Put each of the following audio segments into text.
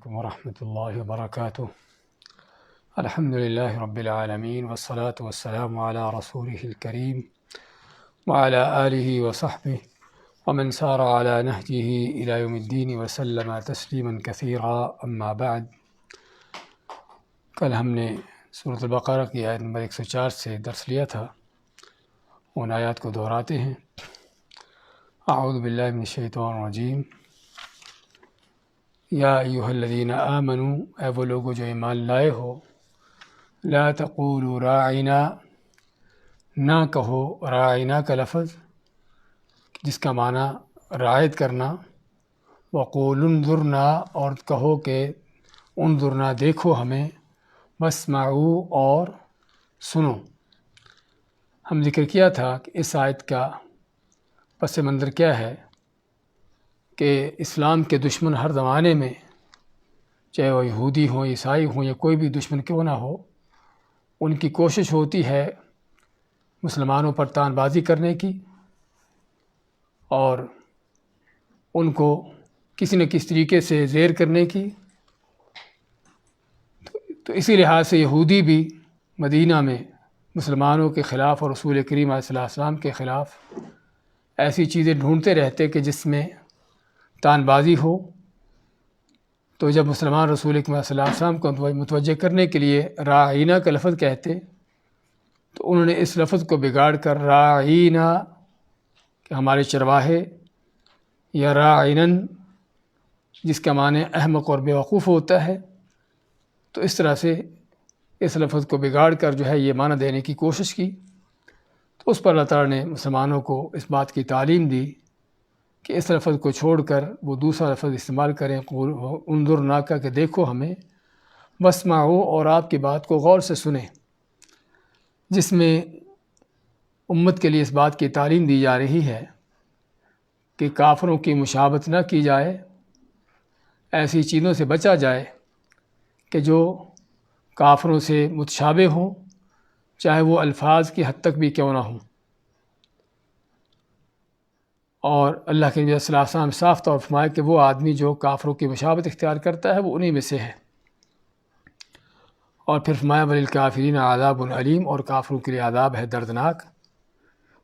ورحمۃ اللہ وبرکاتہ۔ الحمد للہ رب العالمین والصلاة والسلام علی رسولہ الکریم وعلی آلہ وصحبہ ومن سار علی نہجہ الی یوم الدین وسلم تسلیما کثیرا، اما بعد۔ کل ہم نے سورۃ البقرہ کی آیت نمبر 104 سے درس لیا تھا، ان آیات کو دہراتے ہیں۔ اعوذ باللہ من الشیطان الرجیم۔ یا ایھا الذین آمنوا، اے وہ لوگو جو ایمان لائے ہو، لا تقولوا راعنا، نہ کہو راعنا کا لفظ جس کا معنی رعایت کرنا، وقولوا انظرنا، اور کہو کہ انظرنا دیکھو ہمیں، واسمعوا اور سنو۔ ہم ذکر کیا تھا کہ اس آیت کا پس منظر کیا ہے کہ اسلام کے دشمن ہر زمانے میں، چاہے وہ یہودی ہوں، عیسائی ہوں، یا کوئی بھی دشمن کیوں نہ ہو، ان کی کوشش ہوتی ہے مسلمانوں پر تان بازی کرنے کی اور ان کو کسی نہ کسی طریقے سے زیر کرنے کی۔ تو اسی لحاظ سے یہودی بھی مدینہ میں مسلمانوں کے خلاف اور رسول کریم علیہ السلام کے خلاف ایسی چیزیں ڈھونڈتے رہتے کہ جس میں تان بازی ہو۔ تو جب مسلمان رسول کریم صلی اللہ علیہ وسلم کو متوجہ کرنے کے لیے راعینا کا لفظ کہتے، تو انہوں نے اس لفظ کو بگاڑ کر راعینا کہ ہمارے چرواہے، یا راعنن جس کا معنی احمق اور بیوقوف ہوتا ہے، تو اس طرح سے اس لفظ کو بگاڑ کر جو ہے یہ معنی دینے کی کوشش کی۔ تو اس پر اللہ تعالیٰ نے مسلمانوں کو اس بات کی تعلیم دی کہ اس لفظ کو چھوڑ کر وہ دوسرا لفظ استعمال کریں، انظرنا کا، کہ دیکھو ہمیں، واسمعوا اور آپ کی بات کو غور سے سنیں، جس میں امت کے لیے اس بات کی تعلیم دی جا رہی ہے کہ کافروں کی مشابہت نہ کی جائے، ایسی چیزوں سے بچا جائے کہ جو کافروں سے متشابہ ہوں، چاہے وہ الفاظ کی حد تک بھی کیوں نہ ہوں۔ اور اللہ کے نبی صلی اللہ علیہ وسلم صاف طور پر فرمایا کہ وہ آدمی جو کافروں کی مشابہت اختیار کرتا ہے وہ انہی میں سے ہے۔ اور پھر فرمایا وَلِلْكَافِرِينَ عَذَابٌ عَلِيمٌ، اور کافروں کے لیے عذاب ہے دردناک۔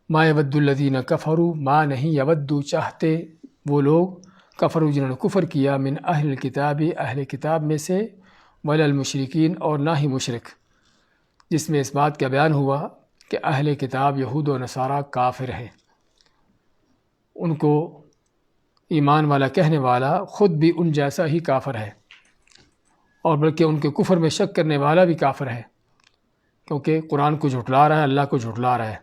مَا يَوَدُّ الَّذِينَ كَفَرُوا، مَا نہیں یودو چاہتے وہ لوگ، کفروا جنہوں نے کفر کیا، من اہل الکتاب اہل کتاب میں سے، ولا المشرکین اور نہ ہی مشرک، جس میں اس بات کا بیان ہوا کہ اہل کتاب یہود و نصارہ کافر ہیں، ان کو ایمان والا کہنے والا خود بھی ان جیسا ہی کافر ہے، اور بلکہ ان کے کفر میں شک کرنے والا بھی کافر ہے، کیونکہ قرآن کو جھٹلا رہا ہے، اللہ کو جھٹلا رہا ہے۔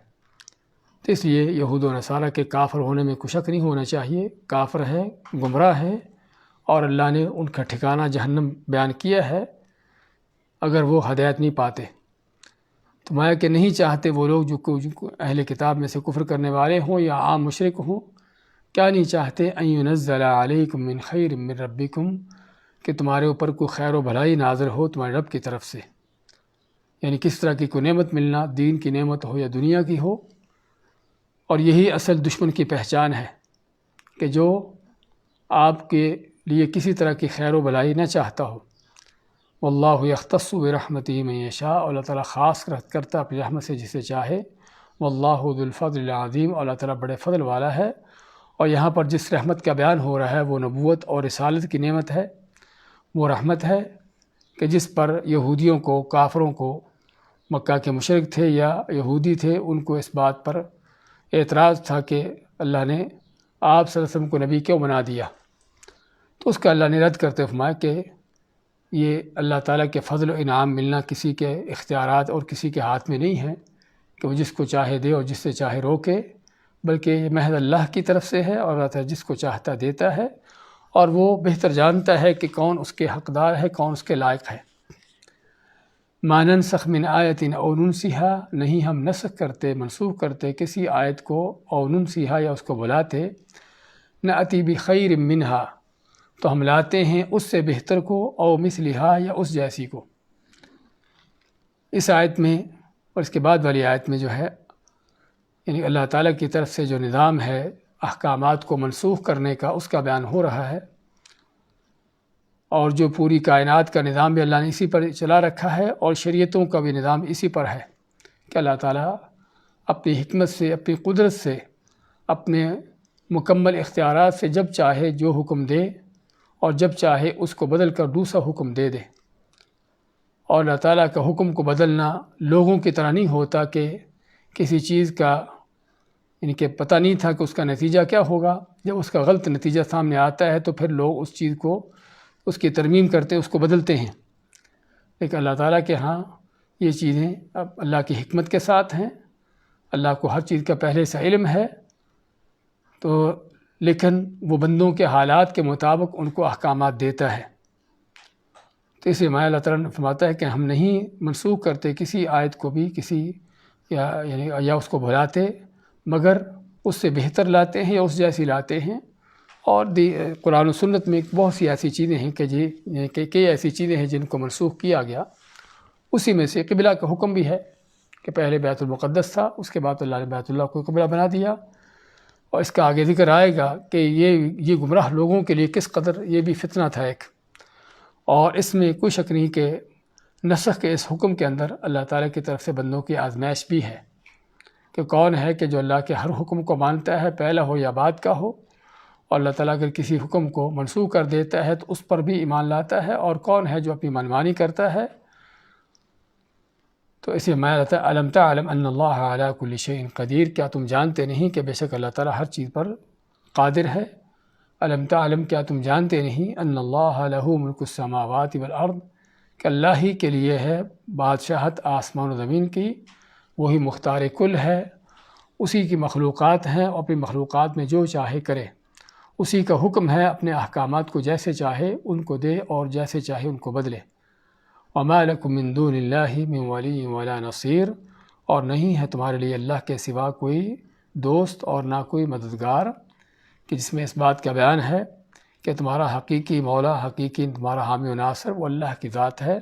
تو اس لیے یہود و نصارہ کے کافر ہونے میں کوئی شک نہیں ہونا چاہیے، کافر ہیں، گمراہ ہیں، اور اللہ نے ان کا ٹھکانہ جہنم بیان کیا ہے اگر وہ ہدایت نہیں پاتے۔ تو مایا کہ نہیں چاہتے وہ لوگ جو اہل کتاب میں سے کفر کرنے والے ہوں یا عام مشرک ہوں، کیا نہیں چاہتے، ان ينزل علیکم من خیر من ربکم، کہ تمہارے اوپر کوئی خیر و بھلائی نازل ہو تمہارے رب کی طرف سے، یعنی کس طرح کی کوئی نعمت ملنا، دین کی نعمت ہو یا دنیا کی ہو۔ اور یہی اصل دشمن کی پہچان ہے کہ جو آپ کے لیے کسی طرح کی خیر و بھلائی نہ چاہتا ہو۔ واللہ یختص برحمتہ من یشاء، اور اللہ تعالیٰ خاص کرتا اپنی رحمت سے جسے چاہے۔ واللہ ذو الفضل العظیم، اور اللہ تعالیٰ بڑے فضل والا ہے۔ اور یہاں پر جس رحمت کا بیان ہو رہا ہے وہ نبوت اور رسالت کی نعمت ہے، وہ رحمت ہے کہ جس پر یہودیوں کو، کافروں کو، مکہ کے مشرک تھے یا یہودی تھے، ان کو اس بات پر اعتراض تھا کہ اللہ نے آپ صلی اللہ علیہ وسلم کو نبی کیوں بنا دیا۔ تو اس کا اللہ نے رد کرتے فرمایا کہ یہ اللہ تعالیٰ کے فضل و انعام ملنا کسی کے اختیارات اور کسی کے ہاتھ میں نہیں ہے کہ وہ جس کو چاہے دے اور جس سے چاہے روکے، بلکہ یہ محض اللہ کی طرف سے ہے، اور اللہ تعالیٰ جس کو چاہتا دیتا ہے، اور وہ بہتر جانتا ہے کہ کون اس کے حقدار ہے، کون اس کے لائق ہے۔ ما ننسخ من آیت او ننسیها، نہیں ہم نسخ کرتے، منسوخ کرتے کسی آیت کو، او ننسیها یا اس کو بلاتے، نأتی بخیر منہا، تو ہم لاتے ہیں اس سے بہتر کو، او مثلہا یا اس جیسی کو۔ اس آیت میں اور اس کے بعد والی آیت میں جو ہے، یعنی اللہ تعالیٰ کی طرف سے جو نظام ہے احکامات کو منسوخ کرنے کا، اس کا بیان ہو رہا ہے۔ اور جو پوری کائنات کا نظام بھی اللہ نے اسی پر چلا رکھا ہے، اور شریعتوں کا بھی نظام اسی پر ہے کہ اللہ تعالیٰ اپنی حکمت سے، اپنی قدرت سے، اپنے مکمل اختیارات سے جب چاہے جو حکم دے اور جب چاہے اس کو بدل کر دوسرا حکم دے دے۔ اور اللہ تعالیٰ کا حکم کو بدلنا لوگوں کی طرح نہیں ہوتا کہ کسی چیز کا یعنی کہ پتہ نہیں تھا کہ اس کا نتیجہ کیا ہوگا، جب اس کا غلط نتیجہ سامنے آتا ہے تو پھر لوگ اس چیز کو، اس کی ترمیم کرتے، اس کو بدلتے ہیں۔ لیکن اللہ تعالیٰ کے ہاں یہ چیزیں اب اللہ کی حکمت کے ساتھ ہیں، اللہ کو ہر چیز کا پہلے سے علم ہے، تو لیکن وہ بندوں کے حالات کے مطابق ان کو احکامات دیتا ہے۔ تو اس لیے اللہ تعالیٰ نے فرماتا ہے کہ ہم نہیں منسوخ کرتے کسی آیت کو بھی، کسی یا اس کو بھلاتے، مگر اس سے بہتر لاتے ہیں یا اس جیسی لاتے ہیں۔ اور قرآن و سنت میں بہت سی ایسی چیزیں ہیں کہ کئی ایسی چیزیں ہیں جن کو منسوخ کیا گیا۔ اسی میں سے قبلہ کا حکم بھی ہے کہ پہلے بیت المقدس تھا، اس کے بعد اللہ نے بیت اللہ کو قبلہ بنا دیا، اور اس کا آگے ذکر آئے گا کہ یہ گمراہ لوگوں کے لیے کس قدر یہ بھی فتنہ تھا ایک۔ اور اس میں کوئی شک نہیں کہ نسخ کے اس حکم کے اندر اللہ تعالیٰ کی طرف سے بندوں کی آزمائش بھی ہے کہ کون ہے کہ جو اللہ کے ہر حکم کو مانتا ہے، پہلا ہو یا بعد کا ہو، اور اللہ تعالیٰ اگر کسی حکم کو منسوخ کر دیتا ہے تو اس پر بھی ایمان لاتا ہے، اور کون ہے جو اپنی منمانی کرتا ہے۔ تو اسے میں رہتا ہے الم تعلم ان اللہ علی کل شیء قدیر، کیا تم جانتے نہیں کہ بے شک اللہ تعالیٰ ہر چیز پر قادر ہے۔ الم تعلم، کیا تم جانتے نہیں ان اللہ لہ ملک السماوات والارض، کہ اللہ ہی کے لیے ہے بادشاہت آسمان و زمین کی، وہی مختار کل ہے، اسی کی مخلوقات ہیں، اور اپنی مخلوقات میں جو چاہے کرے، اسی کا حکم ہے اپنے احکامات کو جیسے چاہے ان کو دے اور جیسے چاہے ان کو بدلے۔ وما لکم من دون اللہ من ولی ولا نصیر، اور نہیں ہے تمہارے لیے اللہ کے سوا کوئی دوست اور نہ کوئی مددگار، کہ جس میں اس بات کا بیان ہے کہ تمہارا حقیقی مولا، حقیقی تمہارا حامی و ناصر وہ اللہ کی ذات ہے۔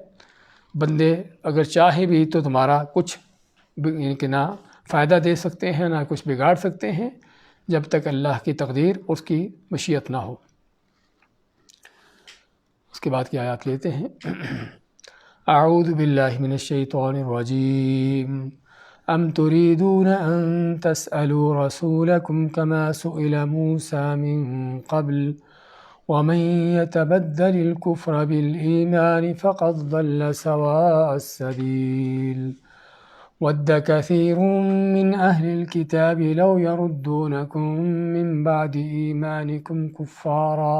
بندے اگر چاہے بھی تو تمہارا کچھ یعنی کہ نہ فائدہ دے سکتے ہیں، نہ کچھ بگاڑ سکتے ہیں، جب تک اللہ کی تقدیر، اس کی مشیت نہ ہو۔ اس کے بعد کی آیات لیتے ہیں۔ اعوذ باللہ من الشیطان الرجیم ام تريدون ان تسألوا رسولكم كما سئل موسى من قبل ومن يتبدل الكفر بالإيمان فقد ضل سواء السبيل ود كثير من أهل الكتاب لو يردونكم من بعد إيمانكم كفارا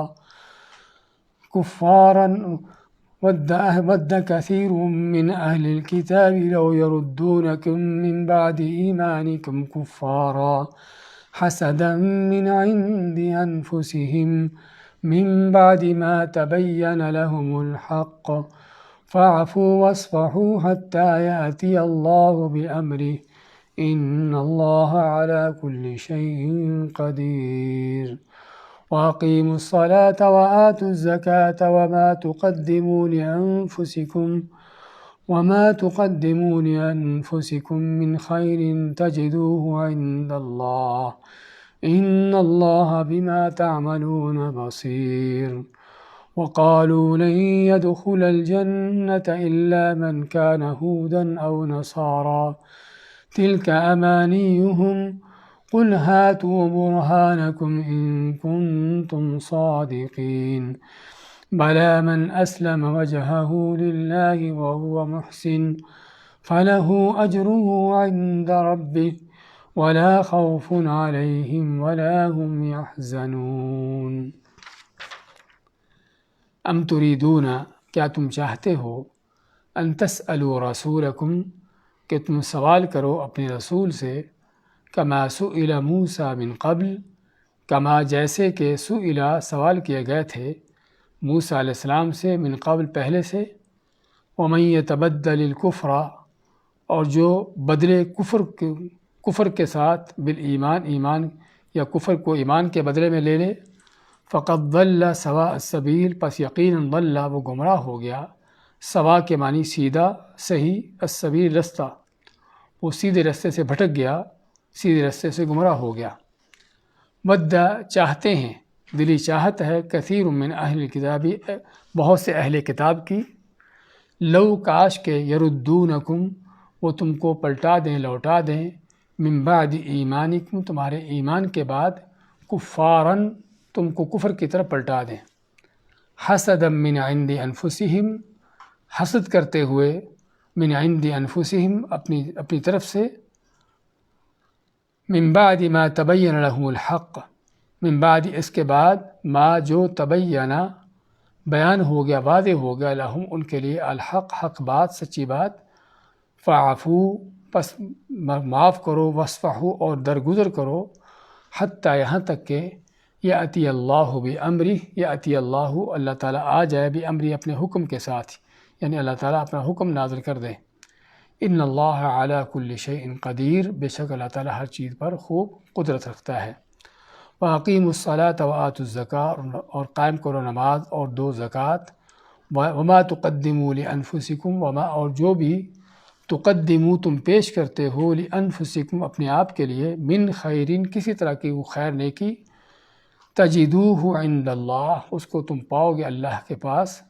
ود كثير من أهل الكتاب لو يردونكم من بعد إيمانكم كفارا حسدا من عند أنفسهم من بعد ما تبين لهم الحق فاعفوا واصفحوا حتى يأتي الله بأمره إن الله على كل شيء قدير وأقيموا الصلاة وآتوا الزكاة وما تقدموا لأنفسكم من خير تجدوه عند الله إن الله بما تعملون بصير وقالوا لن يدخل الجنة إلا من كان هودا أو نصارى تلك أمانيهم قل هاتوا برهانكم إن كنتم صادقين بلى من أسلم وجهه لله وهو محسن فله أجره عند ربه ولا خوف عليهم ولا هم يحزنون ام تريدون، کیا تم چاہتے ہو، ان تسألوا رسولکم، کہ تم سوال کرو اپنے رسول سے، کما سئل موسیٰ من قبل، کما جیسے کہ سئل سوال کیے گئے تھے موسیٰ علیہ السلام سے، من قبل پہلے سے، ومن يتبدل الکفر، اور جو بدلے کفر کے ساتھ بالایمان، ایمان یا کفر کو ایمان کے بدلے میں لے لے، فقد ضل سواء السبیل، پس یقیناً ضل وہ گمراہ ہو گیا، سوا کے معنی سیدھا، صحیح، السبیل رستہ، وہ سیدھے رستے سے بھٹک گیا، سیدھے رستے سے گمراہ ہو گیا۔ ود چاہتے ہیں، دلی چاہت ہے کثیر من اہل کتابی بہت سے اہل کتاب کی، لو کاش کے یردونکم وہ تم کو پلٹا دیں لوٹا دیں، من بعد ایمانکم تمہارے ایمان کے بعد، کفارن تم کو کفر کی طرف پلٹا دیں، حسدا من عند انفسہم حسد کرتے ہوئے، من عند انفسہم اپنی طرف سے، من بعد ما تبین لهم الحق من بعد اس کے بعد، ما جو تبینہ بیان ہو گیا واضح ہو گیا، لہم ان کے لیے، الحق حق بات سچی بات، فاعفو پس معاف کرو، وصفحو اور درگزر کرو، حتیٰ یہاں تک کہ یأتی اللہ بامرہ یأتی اللہ تعالیٰ آ جائے بامرہ اپنے حکم کے ساتھ، یعنی اللہ تعالیٰ اپنا حکم نازل کر دے، ان اللہ علی کل شیء قدیر بے شک اللہ تعالیٰ ہر چیز پر خوب قدرت رکھتا ہے، وَأَقِیمُوا الصَّلَاةَ وَآتُوا الزَّکَاۃَ اور قائم کرو نماز اور دو زکوٰۃ، وَمَا تُقَدِّمُوا لِأَنفُسِکُم وما اور جو بھی تقدموا تم پیش کرتے ہو لِأَنفُسِکُم اپنے آپ کے لیے، من خیرین کسی طرح کی وہ خیر نیکی، تجدوہ عند اللہ اس کو تم پاؤ گے اللہ کے پاس،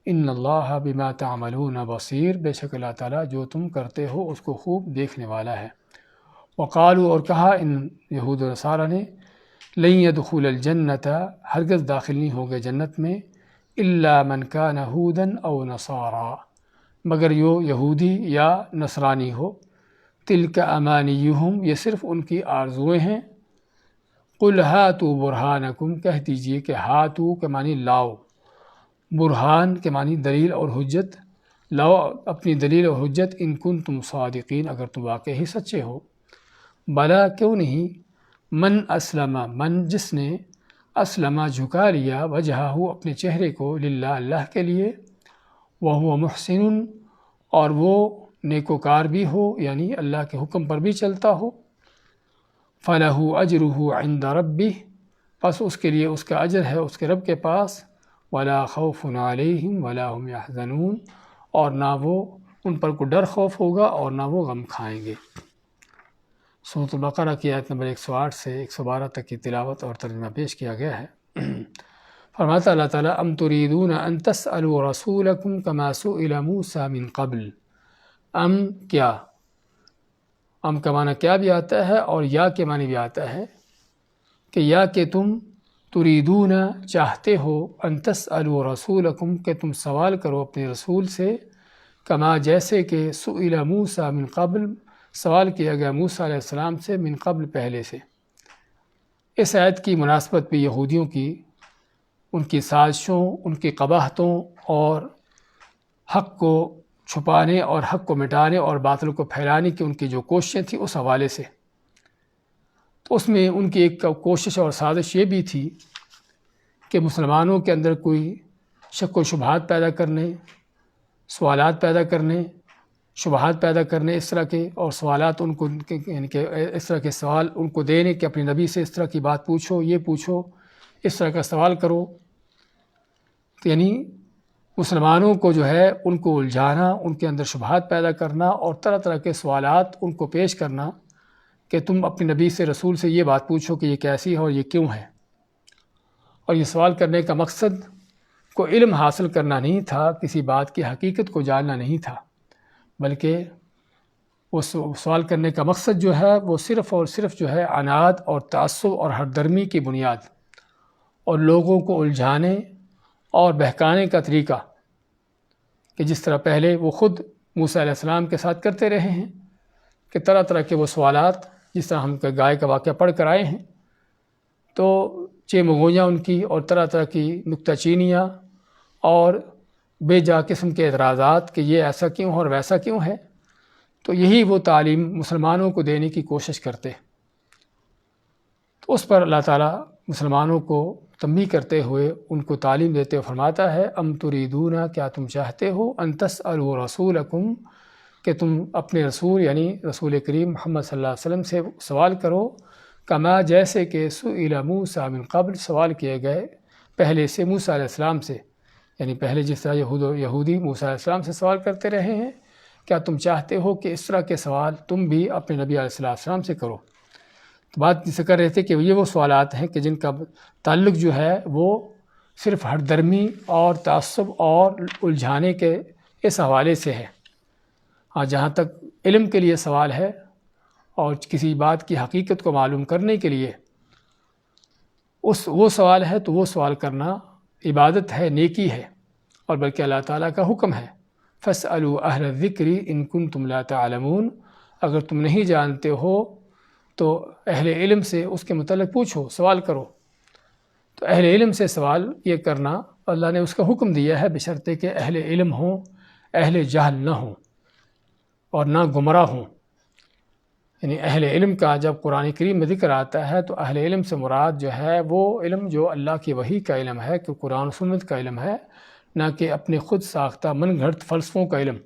ان اللہ بما تعملون بصیر بے شک اللہ تعالیٰ جو تم کرتے ہو اس کو خوب دیکھنے والا ہے، وقالوا اور کہا ان یہود و نصارہ نے، لن يدخل الجنت ہرگز داخل نہیں ہوگے جنت میں، الا من کان ہودا او نصارا مگر جو یہودی یا نصرانی ہو، تلک امانیہم یہ صرف ان کی آرزویں ہیں، قل ہاتوا برہانکم کہہ دیجئے کہ ہاتوا کے معنی لاؤ، برہان کے معنی دلیل اور حجت، لاؤ اپنی دلیل اور حجت، ان کنتم صادقین اگر تم واقعی سچے ہو، بلا کیوں نہیں، من اسلم من جس نے، اسلم جھکا لیا، وجہہ اپنے چہرے کو، للہ اللہ کے لیے، وہو محسن اور وہ نیکوکار بھی ہو یعنی اللہ کے حکم پر بھی چلتا ہو، فلہ اجرہ عند ربہ پس اس کے لیے اس کا اجر ہے اس کے رب کے پاس، ولا خوف علیہم ولا هم یحزنون اور نہ وہ ان پر کوئی ڈر خوف ہوگا اور نہ وہ غم کھائیں گے۔ سورۃ البقرہ کی آیت نمبر 108 سے 112 تک کی تلاوت اور ترجمہ پیش کیا گیا ہے۔ فرماتا اللہ تعالیٰ، ام تریدون ان تسألوا رسولکم کما سئل موسیٰ من قبل، ام کیا، ام کا معنی کیا بھی آتا ہے اور یا کے معنی بھی آتا ہے کہ یا کہ تم، تریدون چاہتے ہو، ان تسألوا رسولکم کہ تم سوال کرو اپنے رسول سے، کما جیسے کہ سئل موسیٰ من قبل سوال کیا گیا موسیٰ علیہ السلام سے، من قبل پہلے سے۔ اس آیت کی مناسبت بھی یہودیوں کی، ان کی سازشوں، ان کی قباحتوں اور حق کو چھپانے اور حق کو مٹانے اور باطل کو پھیلانے کی ان کی جو کوششیں تھیں اس حوالے سے، تو اس میں ان کی ایک کوشش اور سازش یہ بھی تھی کہ مسلمانوں کے اندر کوئی شک و شبہات پیدا کرنے، سوالات پیدا کرنے، شبہات پیدا کرنے اس طرح کے، اور سوالات ان کو یعنی کہ اس طرح کے سوال ان کو دینے کہ اپنے نبی سے اس طرح کی بات پوچھو، یہ پوچھو، اس طرح کا سوال کرو، تو یعنی مسلمانوں کو جو ہے ان کو الجھانا، ان کے اندر شبہات پیدا کرنا اور طرح طرح کے سوالات ان کو پیش کرنا کہ تم اپنے نبی سے رسول سے یہ بات پوچھو کہ یہ کیسی ہے اور یہ کیوں ہے، اور یہ سوال کرنے کا مقصد کو علم حاصل کرنا نہیں تھا، کسی بات کی حقیقت کو جاننا نہیں تھا، بلکہ وہ سوال کرنے کا مقصد جو ہے وہ صرف اور صرف جو ہے عناد اور تعصب اور ہردرمی کی بنیاد اور لوگوں کو الجھانے اور بہکانے کا طریقہ، کہ جس طرح پہلے وہ خود موسیٰ علیہ السلام کے ساتھ کرتے رہے ہیں کہ طرح طرح کے وہ سوالات، جس طرح ہم گائے کا واقعہ پڑھ کر آئے ہیں، تو چیمگوئیاں ان کی اور طرح طرح کی نکتہ چینیاں اور بے جا قسم کے اعتراضات کہ یہ ایسا کیوں اور ویسا کیوں ہے، تو یہی وہ تعلیم مسلمانوں کو دینے کی کوشش کرتے، تو اس پر اللہ تعالیٰ مسلمانوں کو تنبیہ کرتے ہوئے ان کو تعلیم دیتے ہوئے فرماتا ہے، ام تریدون کیا تم چاہتے ہو، ان تسألوا رسولکم کہ تم اپنے رسول یعنی رسول کریم محمد صلی اللہ علیہ وسلم سے سوال کرو، کما جیسے کہ سئل موسیٰ من قبل سوال کیے گئے پہلے سے موسیٰ علیہ السلام سے، یعنی پہلے جس طرح یہودی موسیٰ علیہ السلام سے سوال کرتے رہے ہیں، کیا تم چاہتے ہو کہ اس طرح کے سوال تم بھی اپنے نبی علیہ السلام سے کرو، تو بات جسے کر رہے تھے کہ یہ وہ سوالات ہیں کہ جن کا تعلق جو ہے وہ صرف ہر درمی اور تعصب اور الجھانے کے اس حوالے سے ہے۔ ہاں جہاں تک علم کے لیے سوال ہے اور کسی بات کی حقیقت کو معلوم کرنے کے لیے وہ سوال ہے، تو وہ سوال کرنا عبادت ہے، نیکی ہے، اور بلکہ اللہ تعالیٰ کا حکم ہے فَاسْأَلُوا أَهْلَ الذِّكْرِ إِن كُنتُمْ لَا تَعْلَمُونَ، اگر تم نہیں جانتے ہو تو اہل علم سے اس کے متعلق پوچھو، سوال کرو۔ تو اہل علم سے سوال یہ کرنا اللہ نے اس کا حکم دیا ہے، بشرطے کہ اہل علم ہوں، اہل جہل نہ ہوں اور نہ گمراہ ہوں۔ یعنی اہل علم کا جب قرآن کریم میں ذکر آتا ہے تو اہل علم سے مراد جو ہے وہ علم جو اللہ کی وحی کا علم ہے، کہ قرآن و سنت کا علم ہے، نہ کہ اپنے خود ساختہ من گھڑت فلسفوں کا علم۔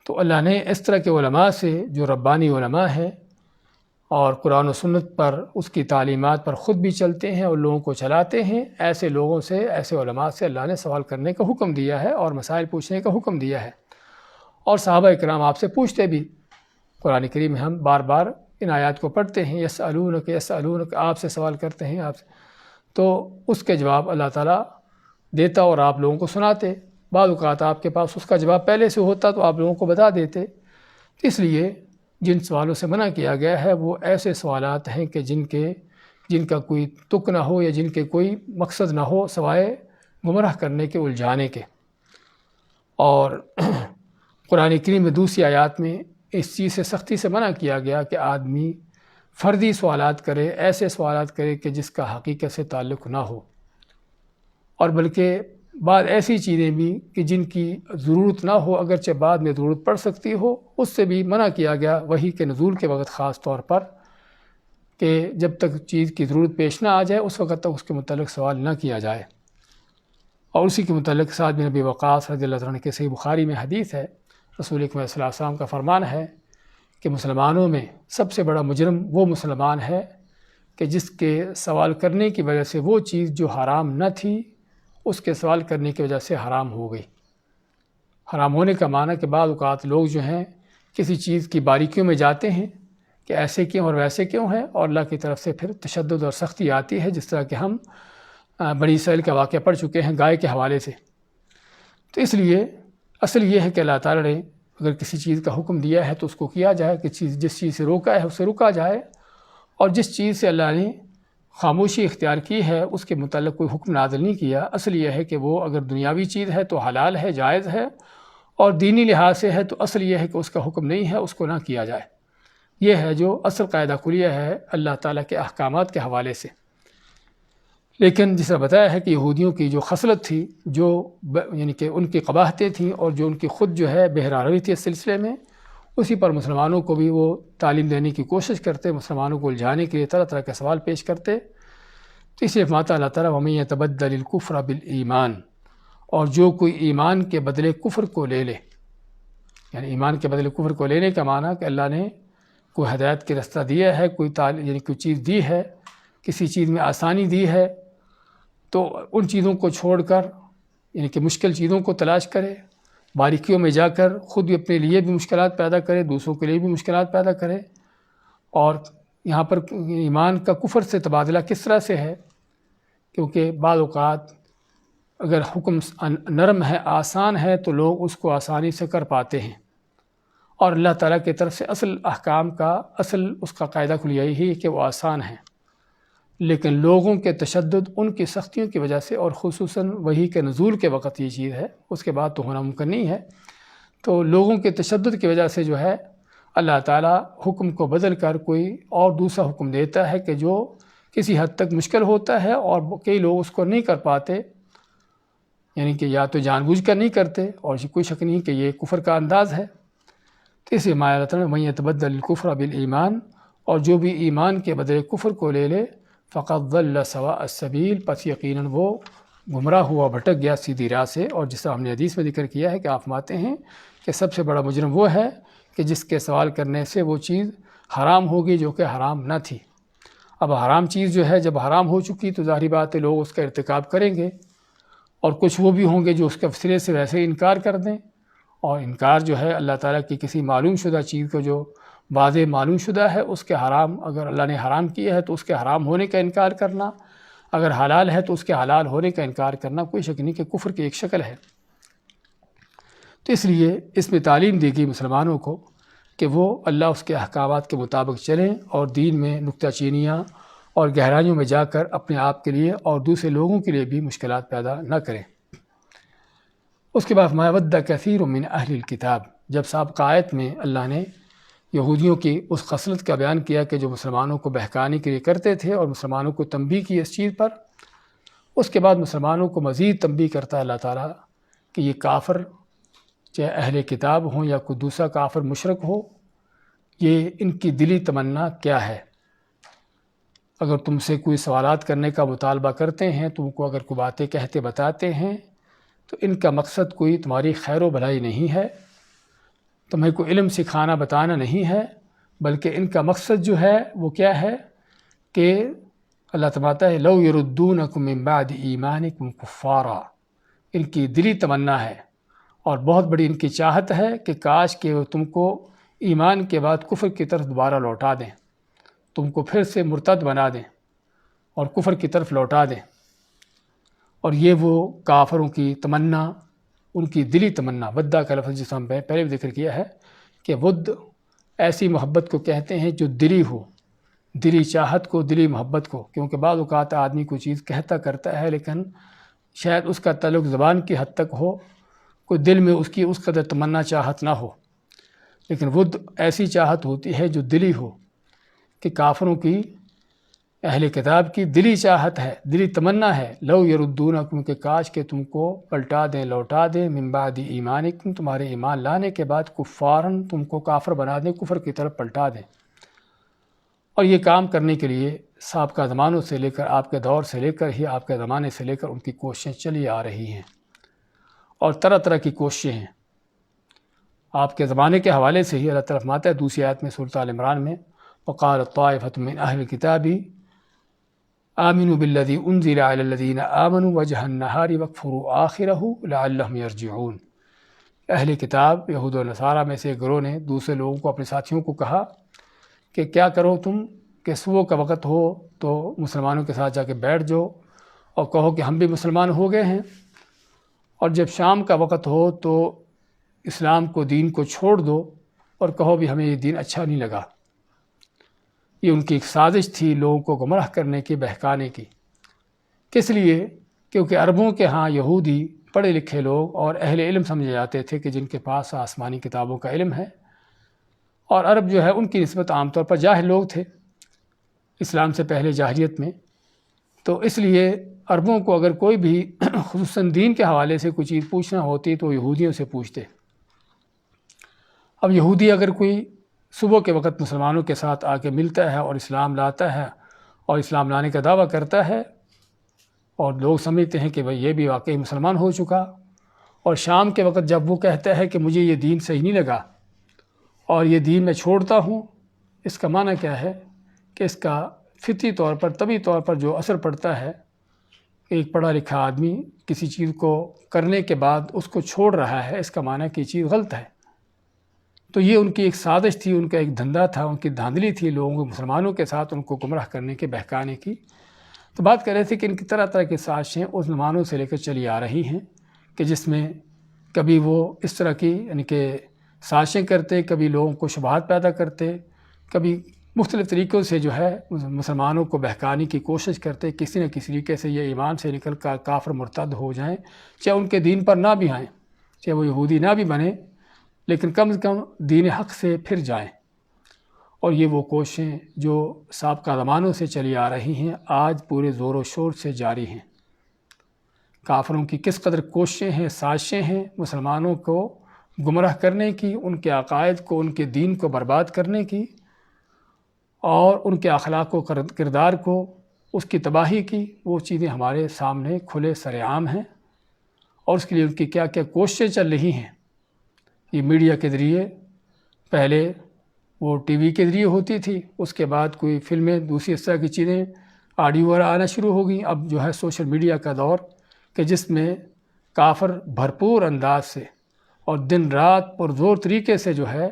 تو اللہ نے اس طرح کے علماء سے جو ربانی علماء ہیں اور قرآن و سنت پر اس کی تعلیمات پر خود بھی چلتے ہیں اور لوگوں کو چلاتے ہیں، ایسے لوگوں سے، ایسے علماء سے اللہ نے سوال کرنے کا حکم دیا ہے اور مسائل پوچھنے کا حکم دیا ہے۔ اور صحابہ اکرام آپ سے پوچھتے بھی، قرآن کریم میں ہم بار بار ان آیات کو پڑھتے ہیں، یسألونک یسألونک، آپ سے سوال کرتے ہیں، آپ سے، تو اس کے جواب اللہ تعالیٰ دیتا اور آپ لوگوں کو سناتے۔ بعض اوقات آپ کے پاس اس کا جواب پہلے سے ہوتا تو آپ لوگوں کو بتا دیتے۔ اس لیے جن سوالوں سے منع کیا گیا ہے وہ ایسے سوالات ہیں کہ جن کا کوئی تک نہ ہو یا جن کے کوئی مقصد نہ ہو سوائے گمراہ کرنے کے، الجھانے کے۔ اور قرآن کریم میں دوسری آیات میں اس چیز سے سختی سے منع کیا گیا کہ آدمی فردی سوالات کرے، ایسے سوالات کرے کہ جس کا حقیقت سے تعلق نہ ہو، اور بلکہ بعض ایسی چیزیں بھی کہ جن کی ضرورت نہ ہو، اگرچہ بعد میں ضرورت پڑ سکتی ہو، اس سے بھی منع کیا گیا وحی کے نزول کے وقت، خاص طور پر کہ جب تک چیز کی ضرورت پیش نہ آ جائے اس وقت تک اس کے متعلق سوال نہ کیا جائے۔ اور اسی کے متعلق سعد بن ابی وقاص رضی اللہ عنہ کے صحیح بخاری میں حدیث ہے، رسول اکرم صلی اللہ علیہ وسلم کا فرمان ہے کہ مسلمانوں میں سب سے بڑا مجرم وہ مسلمان ہے کہ جس کے سوال کرنے کی وجہ سے وہ چیز جو حرام نہ تھی اس کے سوال کرنے کی وجہ سے حرام ہو گئی۔ حرام ہونے کا معنی کہ بعض اوقات لوگ جو ہیں کسی چیز کی باریکیوں میں جاتے ہیں کہ ایسے کیوں اور ویسے کیوں ہے، اور اللہ کی طرف سے پھر تشدد اور سختی آتی ہے، جس طرح کہ ہم بنی اسرائیل کا واقعہ پڑھ چکے ہیں گائے کے حوالے سے۔ تو اس لیے اصل یہ ہے کہ اللہ تعالیٰ نے اگر کسی چیز کا حکم دیا ہے تو اس کو کیا جائے، کہ جس چیز سے روکا ہے اسے رکا جائے، اور جس چیز سے اللہ نے خاموشی اختیار کی ہے اس کے متعلق کوئی حکم نازل نہیں کیا۔ اصل یہ ہے کہ وہ اگر دنیاوی چیز ہے تو حلال ہے، جائز ہے، اور دینی لحاظ سے ہے تو اصل یہ ہے کہ اس کا حکم نہیں ہے، اس کو نہ کیا جائے۔ یہ ہے جو اصل قاعدہ کلیہ ہے اللہ تعالیٰ کے احکامات کے حوالے سے۔ لیکن جس طرح بتایا ہے کہ یہودیوں کی جو خصلت تھی، جو یعنی کہ ان کی قباحتیں تھیں اور جو ان کی خود جو ہے بہراروی تھی اس سلسلے میں، اسی پر مسلمانوں کو بھی وہ تعلیم دینے کی کوشش کرتے، مسلمانوں کو الجھانے کے لیے طرح طرح کے سوال پیش کرتے۔ تو اس لیے فرماتا اللہ تعالیٰ وَمَن يَتَبَدَّلِ الْكُفْرَ بِالْإِيمَانِ، اور جو کوئی ایمان کے بدلے کفر کو لے لے، یعنی ایمان کے بدلے کفر کو لینے کا معنی کہ اللہ نے کوئی ہدایت کے رستہ دیا ہے، یعنی کوئی چیز دی ہے، کسی چیز میں آسانی دی ہے، تو ان چیزوں کو چھوڑ کر یعنی کہ مشکل چیزوں کو تلاش کرے، باریکیوں میں جا کر خود بھی اپنے لیے بھی مشکلات پیدا کرے، دوسروں کے لیے بھی مشکلات پیدا کرے۔ اور یہاں پر ایمان کا کفر سے تبادلہ کس طرح سے ہے؟ کیونکہ بعض اوقات اگر حکم نرم ہے، آسان ہے، تو لوگ اس کو آسانی سے کر پاتے ہیں، اور اللہ تعالیٰ کی طرف سے اصل احکام کا اس کا قاعدہ کلیہ یہی ہے کہ وہ آسان ہیں، لیکن لوگوں کے تشدد، ان کی سختیوں کی وجہ سے، اور خصوصاً وحی کے نزول کے وقت یہ چیز ہے، اس کے بعد تو ہونا ممکن نہیں ہے، تو لوگوں کے تشدد کی وجہ سے جو ہے اللہ تعالیٰ حکم کو بدل کر کوئی اور دوسرا حکم دیتا ہے کہ جو کسی حد تک مشکل ہوتا ہے، اور کئی لوگ اس کو نہیں کر پاتے، یعنی کہ یا تو جان بوجھ کر نہیں کرتے، اور کوئی شک نہیں کہ یہ کفر کا انداز ہے۔ تو اس لیے اللہ تعالیٰ وَمَن يَتَبَدَّلِ الْكُفْرَ بِالْإِيمَانِ، اور جو بھی ایمان کے بدلے کفر کو لے لے فَقَدْ ضَلَّ سَوَاءَ السَّبِيلِ، پس یقیناً وہ گمراہ ہوا، بھٹک گیا سیدھی راہ سے۔ اور جس طرح ہم نے حدیث میں ذکر کیا ہے کہ آپ فرماتے ہیں کہ سب سے بڑا مجرم وہ ہے کہ جس کے سوال کرنے سے وہ چیز حرام ہوگی جو کہ حرام نہ تھی۔ اب حرام چیز جو ہے جب حرام ہو چکی تو ظاہری بات ہے لوگ اس کا ارتکاب کریں گے، اور کچھ وہ بھی ہوں گے جو اس کے سرے سے ویسے انکار کر دیں، اور انکار جو ہے اللہ تعالیٰ کی کسی معلوم شدہ چیز کو جو واضح معلوم شدہ ہے اس کے حرام، اگر اللہ نے حرام کیا ہے تو اس کے حرام ہونے کا انکار کرنا، اگر حلال ہے تو اس کے حلال ہونے کا انکار کرنا کوئی شک نہیں کہ کفر کی ایک شکل ہے۔ تو اس لیے اس میں تعلیم دی گئی مسلمانوں کو کہ وہ اللہ اس کے احکامات کے مطابق چلیں اور دین میں نکتہ چینیاں اور گہرائیوں میں جا کر اپنے آپ کے لیے اور دوسرے لوگوں کے لیے بھی مشکلات پیدا نہ کریں۔ اس کے بعد ما ود کثیر من اہل الکتاب، جب سابقہ آیت میں اللہ نے یہودیوں کی اس خصلت کا بیان کیا کہ جو مسلمانوں کو بہکانے کے لیے کرتے تھے اور مسلمانوں کو تنبیہ کی اس چیز پر، اس کے بعد مسلمانوں کو مزید تنبیہ کرتا ہے اللہ تعالیٰ کہ یہ کافر چاہے اہل کتاب ہوں یا کوئی دوسرا کافر مشرک ہو، یہ ان کی دلی تمنا کیا ہے۔ اگر تم سے کوئی سوالات کرنے کا مطالبہ کرتے ہیں، تم کو اگر کوئی باتیں کہتے بتاتے ہیں تو ان کا مقصد کوئی تمہاری خیر و بھلائی نہیں ہے، تمہیں کوئی علم سکھانا بتانا نہیں ہے، بلکہ ان کا مقصد جو ہے وہ کیا ہے کہ اللہ تبارک ہے لو یردونکم من بعد ایمانکم کفارا، ان کی دلی تمنا ہے اور بہت بڑی ان کی چاہت ہے کہ کاش کہ وہ تم کو ایمان کے بعد کفر کی طرف دوبارہ لوٹا دیں، تم کو پھر سے مرتد بنا دیں اور کفر کی طرف لوٹا دیں۔ اور یہ وہ کافروں کی تمنا، ان کی دلی تمنا، ودہ کا لفظ جس ہم پہلے بھی ذکر کیا ہے کہ ود ایسی محبت کو کہتے ہیں جو دلی ہو، دلی چاہت کو، دلی محبت کو، کیونکہ بعض اوقات آدمی کوئی چیز کہتا کرتا ہے لیکن شاید اس کا تعلق زبان کی حد تک ہو، کوئی دل میں اس کی اس قدر تمنا چاہت نہ ہو، لیکن ود ایسی چاہت ہوتی ہے جو دلی ہو کہ کافروں کی، اہل کتاب کی دلی چاہت ہے، دلی تمنا ہے لو یردونکم کہ کاش کہ تم کو پلٹا دیں، لوٹا دیں، من بعد ایمانکم تمہارے ایمان لانے کے بعد، کفارن تم کو کافر بنا دیں، کفر کی طرف پلٹا دیں۔ اور یہ کام کرنے کے لیے سابقہ زمانوں سے لے کر آپ کے دور سے لے کر ہی آپ کے زمانے سے لے کر ان کی کوششیں چلی آ رہی ہیں اور طرح طرح کی کوششیں ہیں۔ آپ کے زمانے کے حوالے سے ہی اللہ تعالیٰ فرماتا ہے دوسری آیت میں سورۃ آل عمران میں وقالت طائفۃ من اہل الکتاب آمنوا بالذی انزل علی الذین آمنوا وجہ النہار واکفروا آخرہ لعلہم یرجعون۔ اہل کتاب یہود و نصارہ میں سے گروہ نے دوسرے لوگوں کو، اپنے ساتھیوں کو کہا کہ کیا کرو تم کہ صبح کا وقت ہو تو مسلمانوں کے ساتھ جا کے بیٹھ جاؤ اور کہو کہ ہم بھی مسلمان ہو گئے ہیں، اور جب شام کا وقت ہو تو اسلام کو، دین کو چھوڑ دو اور کہو بھی ہمیں یہ دین اچھا نہیں لگا۔ یہ ان کی ایک سازش تھی لوگوں کو گمراہ کرنے کی، بہکانے کی۔ کس لیے؟ کیونکہ عربوں کے ہاں یہودی پڑھے لکھے لوگ اور اہل علم سمجھے جاتے تھے کہ جن کے پاس آسمانی کتابوں کا علم ہے، اور عرب جو ہے ان کی نسبت عام طور پر جاہل لوگ تھے اسلام سے پہلے جاہلیت میں، تو اس لیے عربوں کو اگر کوئی بھی خصوصاً دین کے حوالے سے کوئی چیز پوچھنا ہوتی تو یہودیوں سے پوچھتے۔ اب یہودی اگر کوئی صبح کے وقت مسلمانوں کے ساتھ آ کے ملتا ہے اور اسلام لاتا ہے اور اسلام لانے کا دعویٰ کرتا ہے اور لوگ سمجھتے ہیں کہ بھئی یہ بھی واقعی مسلمان ہو چکا، اور شام کے وقت جب وہ کہتا ہے کہ مجھے یہ دین صحیح نہیں لگا اور یہ دین میں چھوڑتا ہوں، اس کا معنی کیا ہے کہ اس کا فطری طور پر، طبعی طور پر جو اثر پڑتا ہے، ایک پڑھا لکھا آدمی کسی چیز کو کرنے کے بعد اس کو چھوڑ رہا ہے، اس کا معنی ہے کہ یہ چیز غلط ہے۔ تو یہ ان کی ایک سازش تھی، ان کا ایک دھندا تھا، ان کی دھاندلی تھی لوگوں کو، مسلمانوں کے ساتھ ان کو گمراہ کرنے کے، بہکانے کی۔ تو بات کر رہے تھے کہ ان کی طرح طرح کی سازشیں اس زمانوں سے لے کر چلی آ رہی ہیں کہ جس میں کبھی وہ اس طرح کی یعنی کہ سازشیں کرتے، کبھی لوگوں کو شبہات پیدا کرتے، کبھی مختلف طریقوں سے جو ہے مسلمانوں کو بہکانے کی کوشش کرتے، کسی نہ کسی طریقے سے یہ ایمان سے نکل کر کافر مرتد ہو جائیں، چاہے ان کے دین پر نہ بھی آئیں، چاہے وہ یہودی نہ بھی بنیں، لیکن کم از کم دین حق سے پھر جائیں۔ اور یہ وہ کوششیں جو سابقہ زمانوں سے چلی آ رہی ہیں، آج پورے زور و شور سے جاری ہیں۔ کافروں کی کس قدر کوششیں ہیں، سازشیں ہیں مسلمانوں کو گمراہ کرنے کی، ان کے عقائد کو، ان کے دین کو برباد کرنے کی، اور ان کے اخلاق و کردار کو، اس کی تباہی کی، وہ چیزیں ہمارے سامنے کھلے سر عام ہیں، اور اس کے لیے ان کی کیا کیا کوششیں چل رہی ہیں۔ یہ میڈیا کے ذریعے، پہلے وہ ٹی وی کے ذریعے ہوتی تھی، اس کے بعد کوئی فلمیں، دوسری اس طرح کی چیزیں، آڈیو وغیرہ آنا شروع ہو گئیں، اب جو ہے سوشل میڈیا کا دور کہ جس میں کافر بھرپور انداز سے اور دن رات پرزور طریقے سے جو ہے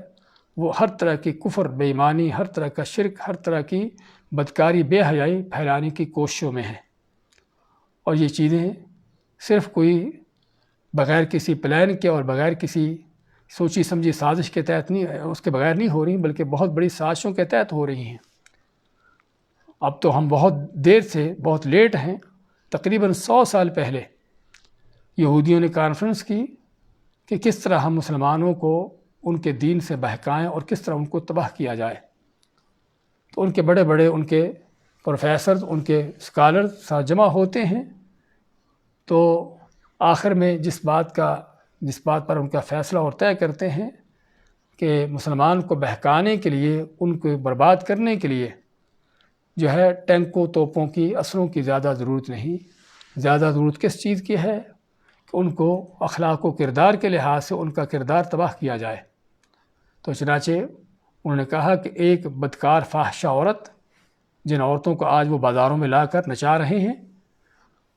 وہ ہر طرح کی کفر، بے ایمانی، ہر طرح کا شرک، ہر طرح کی بدکاری، بے حیائی پھیلانے کی کوششوں میں ہیں۔ اور یہ چیزیں صرف کوئی بغیر کسی پلان کے اور بغیر کسی سوچی سمجھی سازش کے تحت نہیں، اس کے بغیر نہیں ہو رہی، بلکہ بہت بڑی سازشوں کے تحت ہو رہی ہیں۔ اب تو ہم بہت دیر سے، بہت لیٹ ہیں۔ تقریباً 100 سال پہلے یہودیوں نے کانفرنس کی کہ کس طرح ہم مسلمانوں کو ان کے دین سے بہکائیں اور کس طرح ان کو تباہ کیا جائے۔ تو ان کے بڑے بڑے ان کے پروفیسرز، ان کے اسکالرز ساتھ جمع ہوتے ہیں، تو آخر میں جس بات پر ان کا فیصلہ اور طے کرتے ہیں کہ مسلمان کو بہکانے کے لیے، ان کو برباد کرنے کے لیے جو ہے ٹینکوں، توپوں کی، اسلحوں کی زیادہ ضرورت نہیں۔ زیادہ ضرورت کس چیز کی ہے؟ کہ ان کو اخلاق و کردار کے لحاظ سے ان کا کردار تباہ کیا جائے۔ تو چنانچہ انہوں نے کہا کہ ایک بدکار فاحشہ عورت، جن عورتوں کو آج وہ بازاروں میں لا کر نچا رہے ہیں،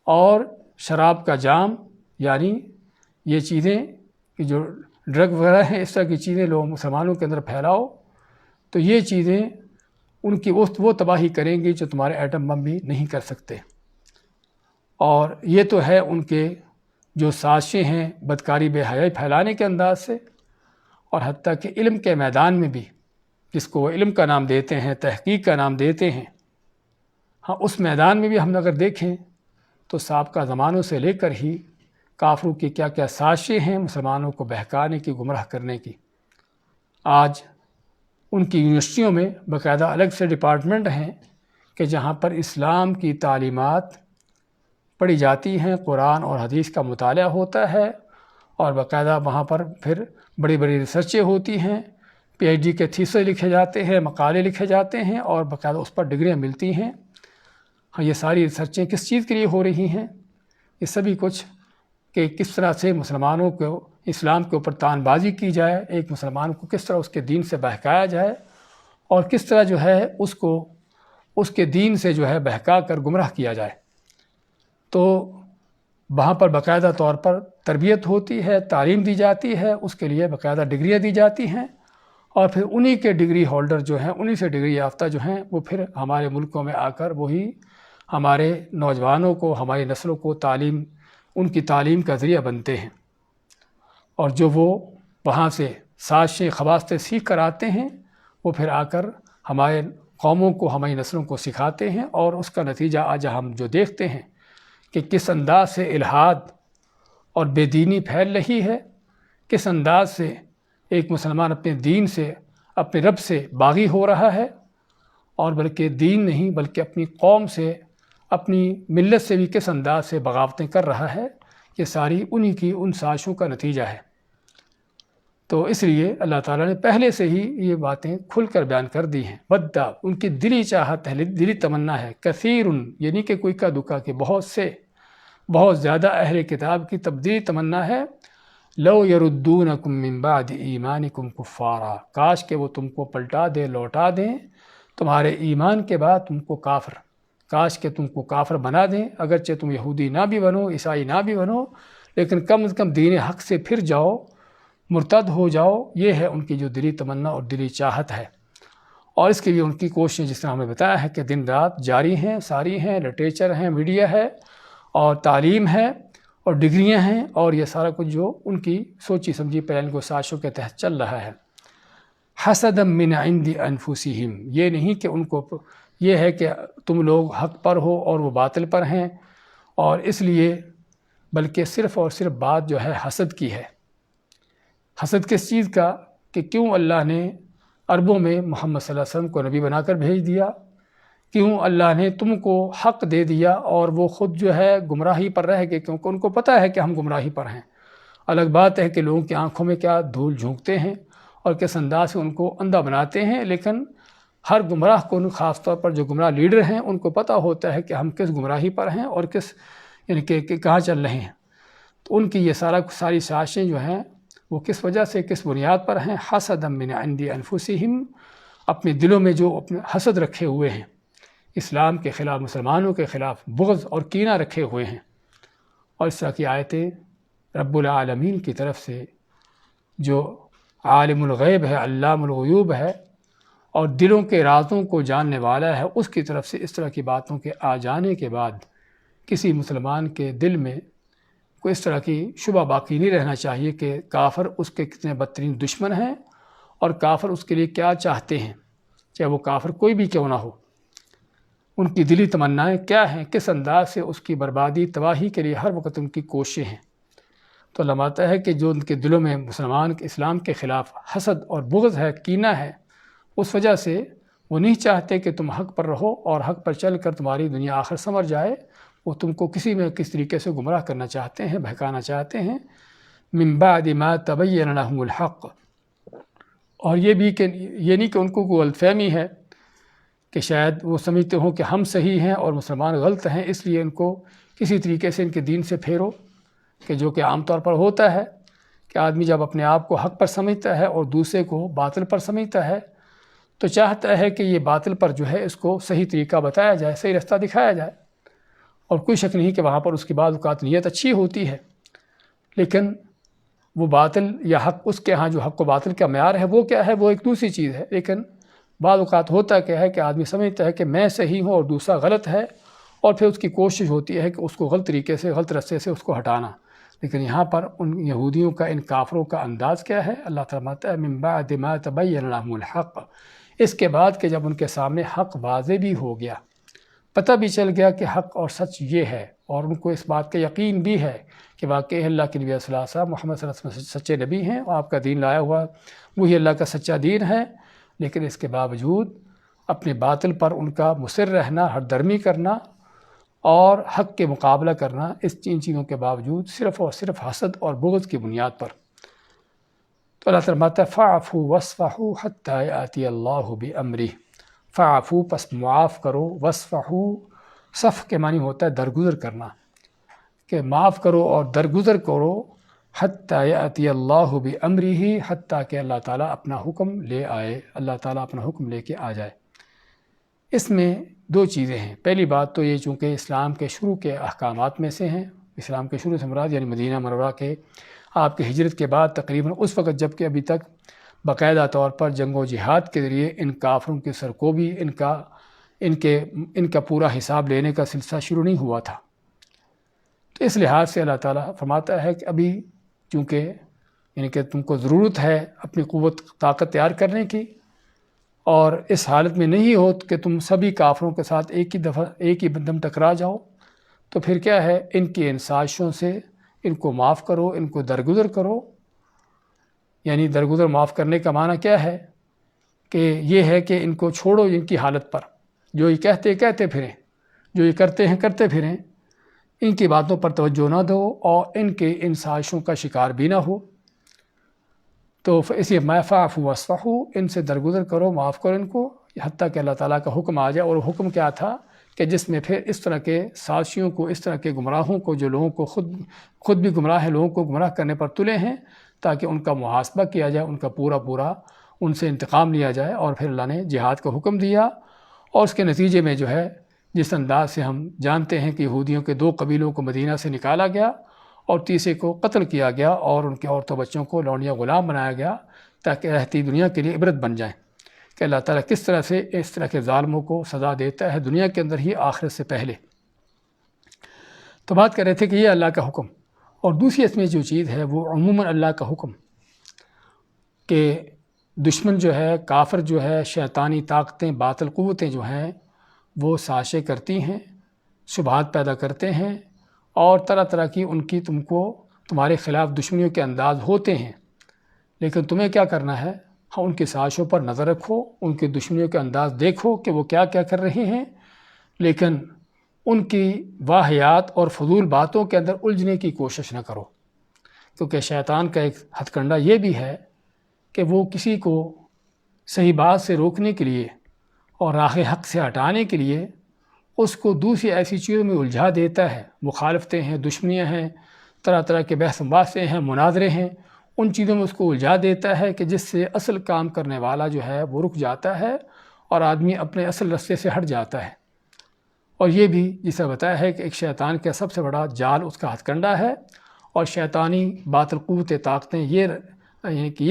اور شراب کا جام، یعنی یہ چیزیں کہ جو ڈرگ وغیرہ ہیں، اس طرح کی چیزیں لوگ مسلمانوں کے اندر پھیلاؤ، تو یہ چیزیں ان کی وہ تباہی کریں گی جو تمہارے ایٹم بم بھی نہیں کر سکتے۔ اور یہ تو ہے ان کے جو سازشیں ہیں بدکاری، بے حیائی پھیلانے کے انداز سے، اور حتیٰ کہ علم کے میدان میں بھی، جس کو وہ علم کا نام دیتے ہیں، تحقیق کا نام دیتے ہیں، ہاں اس میدان میں بھی ہم اگر دیکھیں تو سابقہ زمانوں سے لے کر ہی کافروں کی کیا کیا سازشیں ہیں مسلمانوں کو بہکانے کی، گمراہ کرنے کی۔ آج ان کی یونیورسٹیوں میں باقاعدہ الگ سے ڈپارٹمنٹ ہیں کہ جہاں پر اسلام کی تعلیمات پڑھی جاتی ہیں، قرآن اور حدیث کا مطالعہ ہوتا ہے، اور باقاعدہ وہاں پر پھر بڑی بڑی ریسرچیں ہوتی ہیں، پی ایچ ڈی کے تھیسس لکھے جاتے ہیں، مقالے لکھے جاتے ہیں، اور باقاعدہ اس پر ڈگریاں ملتی ہیں۔ ہاں یہ ساری ریسرچیں کس چیز کے لیے ہو رہی ہیں؟ یہ سبھی کچھ کہ کس طرح سے مسلمانوں کو اسلام کے اوپر تان بازی کی جائے، ایک مسلمان کو کس طرح اس کے دین سے بہکایا جائے، اور کس طرح جو ہے اس کو اس کے دین سے جو ہے بہکا کر گمراہ کیا جائے۔ تو وہاں پر باقاعدہ طور پر تربیت ہوتی ہے، تعلیم دی جاتی ہے، اس کے لیے باقاعدہ ڈگریاں دی جاتی ہیں، اور پھر انہی کے ڈگری ہولڈر جو ہیں، انہی سے ڈگری یافتہ جو ہیں، وہ پھر ہمارے ملکوں میں آ کر وہی ہمارے نوجوانوں کو، ہماری نسلوں کو تعلیم، ان کی تعلیم کا ذریعہ بنتے ہیں، اور جو وہ وہاں سے سازشیں، خباستیں سیکھ کر آتے ہیں، وہ پھر آ کر ہمارے قوموں کو، ہماری نسلوں کو سکھاتے ہیں، اور اس کا نتیجہ آج ہم جو دیکھتے ہیں کہ کس انداز سے الحاد اور بے دینی پھیل رہی ہے، کس انداز سے ایک مسلمان اپنے دین سے، اپنے رب سے باغی ہو رہا ہے، اور بلکہ دین نہیں بلکہ اپنی قوم سے، اپنی ملت سے بھی کس انداز سے بغاوتیں کر رہا ہے۔ یہ ساری انہی کی ان سازشوں کا نتیجہ ہے۔ تو اس لیے اللہ تعالیٰ نے پہلے سے ہی یہ باتیں کھل کر بیان کر دی ہیں۔ ودّا، ان کی دلی چاہت ہے، دلی تمنا ہے، کثیر، یعنی کہ کوئی کا دکا کہ بہت سے، بہت زیادہ اہل کتاب کی تبدیلی تمنا ہے، لو یردونکم من بعد ایمانکم کفارا، کاش کہ وہ تم کو پلٹا دیں، لوٹا دیں تمہارے ایمان کے بعد تم کو کافر، کاش کہ تم کو کافر بنا دیں، اگرچہ تم یہودی نہ بھی بنو، عیسائی نہ بھی بنو، لیکن کم از کم دین حق سے پھر جاؤ، مرتد ہو جاؤ۔ یہ ہے ان کی جو دلی تمنا اور دلی چاہت ہے، اور اس کے لیے ان کی کوششیں جس طرح ہمیں بتایا ہے کہ دن رات جاری ہیں، ساری ہیں، لٹریچر ہیں، میڈیا ہے، اور تعلیم ہے، اور ڈگریاں ہیں، اور یہ سارا کچھ جو ان کی سوچی سمجھی پلان کو سازشوں کے تحت چل رہا ہے۔ حسدا من عند انفسہم، یہ نہیں کہ ان کو یہ ہے کہ تم لوگ حق پر ہو اور وہ باطل پر ہیں، اور اس لیے، بلکہ صرف اور صرف بات جو ہے حسد کی ہے۔ حسد کس چیز کا؟ کہ کیوں اللہ نے عربوں میں محمد صلی اللہ علیہ وسلم کو نبی بنا کر بھیج دیا، کیوں اللہ نے تم کو حق دے دیا اور وہ خود جو ہے گمراہی پر رہ گئے، کیونکہ ان کو پتہ ہے کہ ہم گمراہی پر ہیں۔ الگ بات ہے کہ لوگوں کی آنکھوں میں کیا دھول جھونکتے ہیں اور کس انداز سے ان کو اندھا بناتے ہیں، لیکن ہر گمراہ کو، خاص طور پر جو گمراہ لیڈر ہیں، ان کو پتہ ہوتا ہے کہ ہم کس گمراہی پر ہیں اور کس یعنی کہ کہاں چل رہے ہیں۔ تو ان کی یہ ساری سازشیں جو ہیں وہ کس وجہ سے، کس بنیاد پر ہیں؟ حسدا من عند انفسہم، اپنے دلوں میں جو اپنے حسد رکھے ہوئے ہیں، اسلام کے خلاف، مسلمانوں کے خلاف بغض اور کینہ رکھے ہوئے ہیں۔ اور اس طرح کی آیتیں رب العالمین کی طرف سے جو عالم الغیب ہے، علام الغیوب ہے، اور دلوں کے رازوں کو جاننے والا ہے، اس کی طرف سے اس طرح کی باتوں کے آ جانے کے بعد کسی مسلمان کے دل میں کوئی اس طرح کی شبہ باقی نہیں رہنا چاہیے کہ کافر اس کے کتنے بدترین دشمن ہیں اور کافر اس کے لیے کیا چاہتے ہیں، چاہے وہ کافر کوئی بھی کیوں نہ ہو، ان کی دلی تمنائیں کیا ہیں، کس انداز سے اس کی بربادی تباہی کے لیے ہر وقت ان کی کوششیں ہیں۔ تو اللہ مانتا ہے کہ جو ان کے دلوں میں مسلمان کے اسلام کے خلاف حسد اور بغض ہے، کینہ ہے، اس وجہ سے وہ نہیں چاہتے کہ تم حق پر رہو اور حق پر چل کر تمہاری دنیا آخر سنور جائے، وہ تم کو کسی میں کس طریقے سے گمراہ کرنا چاہتے ہیں، بہکانا چاہتے ہیں۔ من بعد ما تبین لهم الحق، اور یہ بھی کہ یہ نہیں کہ ان کو کوئی غلط فہمی ہے کہ شاید وہ سمجھتے ہوں کہ ہم صحیح ہیں اور مسلمان غلط ہیں، اس لیے ان کو کسی طریقے سے ان کے دین سے پھیرو، کہ جو کہ عام طور پر ہوتا ہے کہ آدمی جب اپنے آپ کو حق پر سمجھتا ہے اور دوسرے کو باطل پر سمجھتا ہے تو چاہتا ہے کہ یہ باطل پر جو ہے اس کو صحیح طریقہ بتایا جائے، صحیح رستہ دکھایا جائے، اور کوئی شک نہیں کہ وہاں پر اس کی بعض اوقات نیت اچھی ہوتی ہے، لیکن وہ باطل یا حق، اس کے ہاں جو حق و باطل کا معیار ہے وہ کیا ہے، وہ ایک دوسری چیز ہے۔ لیکن بعض اوقات ہوتا کیا ہے کہ آدمی سمجھتا ہے کہ میں صحیح ہوں اور دوسرا غلط ہے، اور پھر اس کی کوشش ہوتی ہے کہ اس کو غلط طریقے سے، غلط رستے سے اس کو ہٹانا۔ لیکن یہاں پر ان یہودیوں کا، ان کافروں کا انداز کیا ہے؟ اللہ تعالیٰ فرماتا ہے من بعد ما تبین لهم الحق، اس کے بعد کہ جب ان کے سامنے حق واضح بھی ہو گیا، پتہ بھی چل گیا کہ حق اور سچ یہ ہے، اور ان کو اس بات کا یقین بھی ہے کہ واقعی اللہ کے نبی صلی اللہ علیہ وسلم محمد صلی اللہ علیہ وسلم سچے نبی ہیں اور آپ کا دین لایا ہوا وہی اللہ کا سچا دین ہے، لیکن اس کے باوجود اپنے باطل پر ان کا مصر رہنا، ہٹ درمی کرنا اور حق کے مقابلہ کرنا، اس ان چیزوں کے باوجود صرف اور صرف حسد اور بغض کی بنیاد پر۔ تو اللہ تعالیٰ فرماتا ہے فاعفوا واصفحوا حتی یأتی اللہ بامرہ، فاعفوا پس معاف کرو، واصفحوا صفح کے معنی ہوتا ہے درگزر کرنا، کہ معاف کرو اور درگزر کرو، حتی یأتی اللہ بامرہ، حتیٰ کہ اللہ تعالیٰ اپنا حکم لے آئے، اللہ تعالیٰ اپنا حکم لے کے آ جائے۔ اس میں دو چیزیں ہیں۔ پہلی بات تو یہ چونکہ اسلام کے شروع کے احکامات میں سے ہیں، اسلام کے شروع سے مراد یعنی مدینہ منورہ کے آپ کی ہجرت کے بعد تقریباً اس وقت جب کہ ابھی تک باقاعدہ طور پر جنگ و جہاد کے ذریعے ان کافروں کی سرکوبی، ان کا پورا حساب لینے کا سلسلہ شروع نہیں ہوا تھا، تو اس لحاظ سے اللہ تعالیٰ فرماتا ہے کہ ابھی چونکہ یعنی کہ تم کو ضرورت ہے اپنی قوت طاقت تیار کرنے کی، اور اس حالت میں نہیں ہو کہ تم سبھی کافروں کے ساتھ ایک ہی دم ٹکرا جاؤ، تو پھر کیا ہے، ان کی ان سازشوں سے ان کو معاف کرو، ان کو درگزر کرو۔ یعنی درگزر معاف کرنے کا معنی کیا ہے کہ یہ ہے کہ ان کو چھوڑو ان کی حالت پر، جو یہ کہتے پھریں، جو یہ کرتے پھریں، ان کی باتوں پر توجہ نہ دو اور ان کے ان سازشوں کا شکار بھی نہ ہو۔ تو اسی فاعفوا واصفحوا، ان سے درگزر کرو، معاف کرو ان کو، حتیٰ کہ اللہ تعالیٰ کا حکم آ جائے۔ اور وہ حکم کیا تھا کہ جس میں پھر اس طرح کے سازشیوں کو، اس طرح کے گمراہوں کو، جو لوگوں کو خود بھی گمراہ ہیں، لوگوں کو گمراہ کرنے پر تلے ہیں، تاکہ ان کا محاسبہ کیا جائے، ان کا پورا ان سے انتقام لیا جائے۔ اور پھر اللہ نے جہاد کا حکم دیا، اور اس کے نتیجے میں جو ہے جس انداز سے ہم جانتے ہیں کہ یہودیوں کے 2 قبیلوں کو مدینہ سے نکالا گیا اور تیسرے کو قتل کیا گیا، اور ان کے عورتوں بچوں کو لونڈیاں غلام بنایا گیا، تاکہ رہتی دنیا کے لیے عبرت بن جائیں کہ اللہ تعالیٰ کس طرح سے اس طرح کے ظالموں کو سزا دیتا ہے دنیا کے اندر ہی، آخرت سے پہلے۔ تو بات کر رہے تھے کہ یہ اللہ کا حکم، اور دوسری اس میں جو چیز ہے وہ عموماً اللہ کا حکم کہ دشمن جو ہے، کافر جو ہے، شیطانی طاقتیں، باطل قوتیں جو ہیں وہ سازشیں کرتی ہیں، شبہات پیدا کرتے ہیں، اور طرح طرح کی ان کی تمہارے خلاف دشمنیوں کے انداز ہوتے ہیں، لیکن تمہیں کیا کرنا ہے؟ ہاں، ان کی سازشوں پر نظر رکھو، ان کی دشمنیوں کے انداز دیکھو کہ وہ کیا کیا کر رہے ہیں، لیکن ان کی واہیات اور فضول باتوں کے اندر الجھنے کی کوشش نہ کرو، کیونکہ شیطان کا ایک ہتھ کنڈا یہ بھی ہے کہ وہ کسی کو صحیح بات سے روکنے کے لیے اور راہ حق سے ہٹانے کے لیے اس کو دوسری ایسی چیزوں میں الجھا دیتا ہے، مخالفتیں ہیں، دشمنیاں ہیں، طرح طرح کے بحث مباحثے ہیں، مناظرے ہیں، ان چیزوں میں اس کو الجھا دیتا ہے کہ جس سے اصل کام کرنے والا جو ہے وہ رک جاتا ہے اور آدمی اپنے اصل رستے سے ہٹ جاتا ہے۔ اور یہ بھی جسے بتایا ہے کہ ایک شیطان کا سب سے بڑا جال اس کا ہتھ کنڈا ہے، اور شیطانی باطل قوت طاقتیں یہ یعنی کہ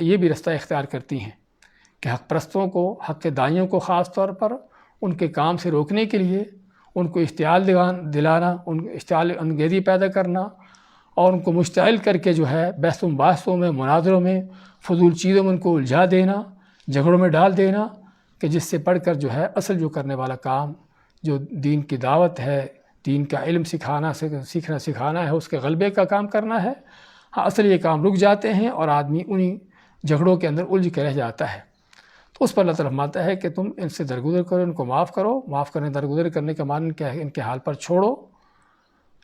یہ بھی رستہ اختیار کرتی ہیں کہ حق پرستوں کو، حق کے دائیوں کو خاص طور پر ان کے کام سے روکنے کے لیے ان کو اشتعال دلانا، ان کو اشتعال انگیزی پیدا کرنا اور ان کو مشتعل کر کے جو ہے بحث و مباحثوں میں، مناظروں میں، فضول چیزوں میں ان کو الجھا دینا، جھگڑوں میں ڈال دینا، کہ جس سے پڑھ کر جو ہے اصل جو کرنے والا کام، جو دین کی دعوت ہے، دین کا علم سیکھنا سکھانا ہے، اس کے غلبے کا کام کرنا ہے، ہاں اصل یہ کام رک جاتے ہیں اور آدمی انہی جھگڑوں کے اندر الجھ کے رہ جاتا ہے۔ تو اس پر اللہ تعالیٰ فرماتا ہے کہ تم ان سے درگزر کرو، ان کو معاف کرو۔ معاف کرنے، درگزر کرنے کا معنی کیا ہے؟ ان کے حال پر چھوڑو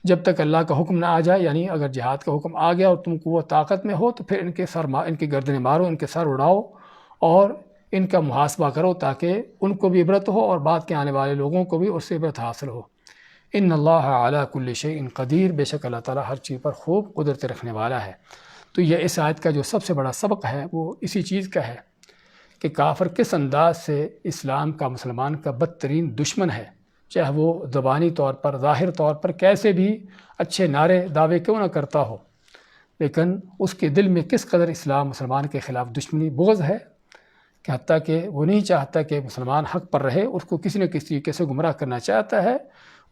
جب تک اللہ کا حکم نہ آ جائے، یعنی اگر جہاد کا حکم آ گیا اور تم قوت طاقت میں ہو تو پھر ان کے گردنیں مارو، ان کے سر اڑاؤ اور ان کا محاسبہ کرو تاکہ ان کو بھی عبرت ہو اور بعد کے آنے والے لوگوں کو بھی اس سے عبرت حاصل ہو۔ ان اللہ علی کل شیء قدیر، بے شک اللہ تعالیٰ ہر چیز پر خوب قدرت رکھنے والا ہے۔ تو یہ اس آیت کا جو سب سے بڑا سبق ہے وہ اسی چیز کا ہے کہ کافر کس انداز سے اسلام کا، مسلمان کا بدترین دشمن ہے، چاہے وہ زبانی طور پر، ظاہر طور پر کیسے بھی اچھے نعرے دعوے کیوں نہ کرتا ہو، لیکن اس کے دل میں کس قدر اسلام، مسلمان کے خلاف دشمنی، بغض ہے کہ حتیٰ کہ وہ نہیں چاہتا کہ مسلمان حق پر رہے، اس کو کسی نہ کسی طریقے سے گمراہ کرنا چاہتا ہے،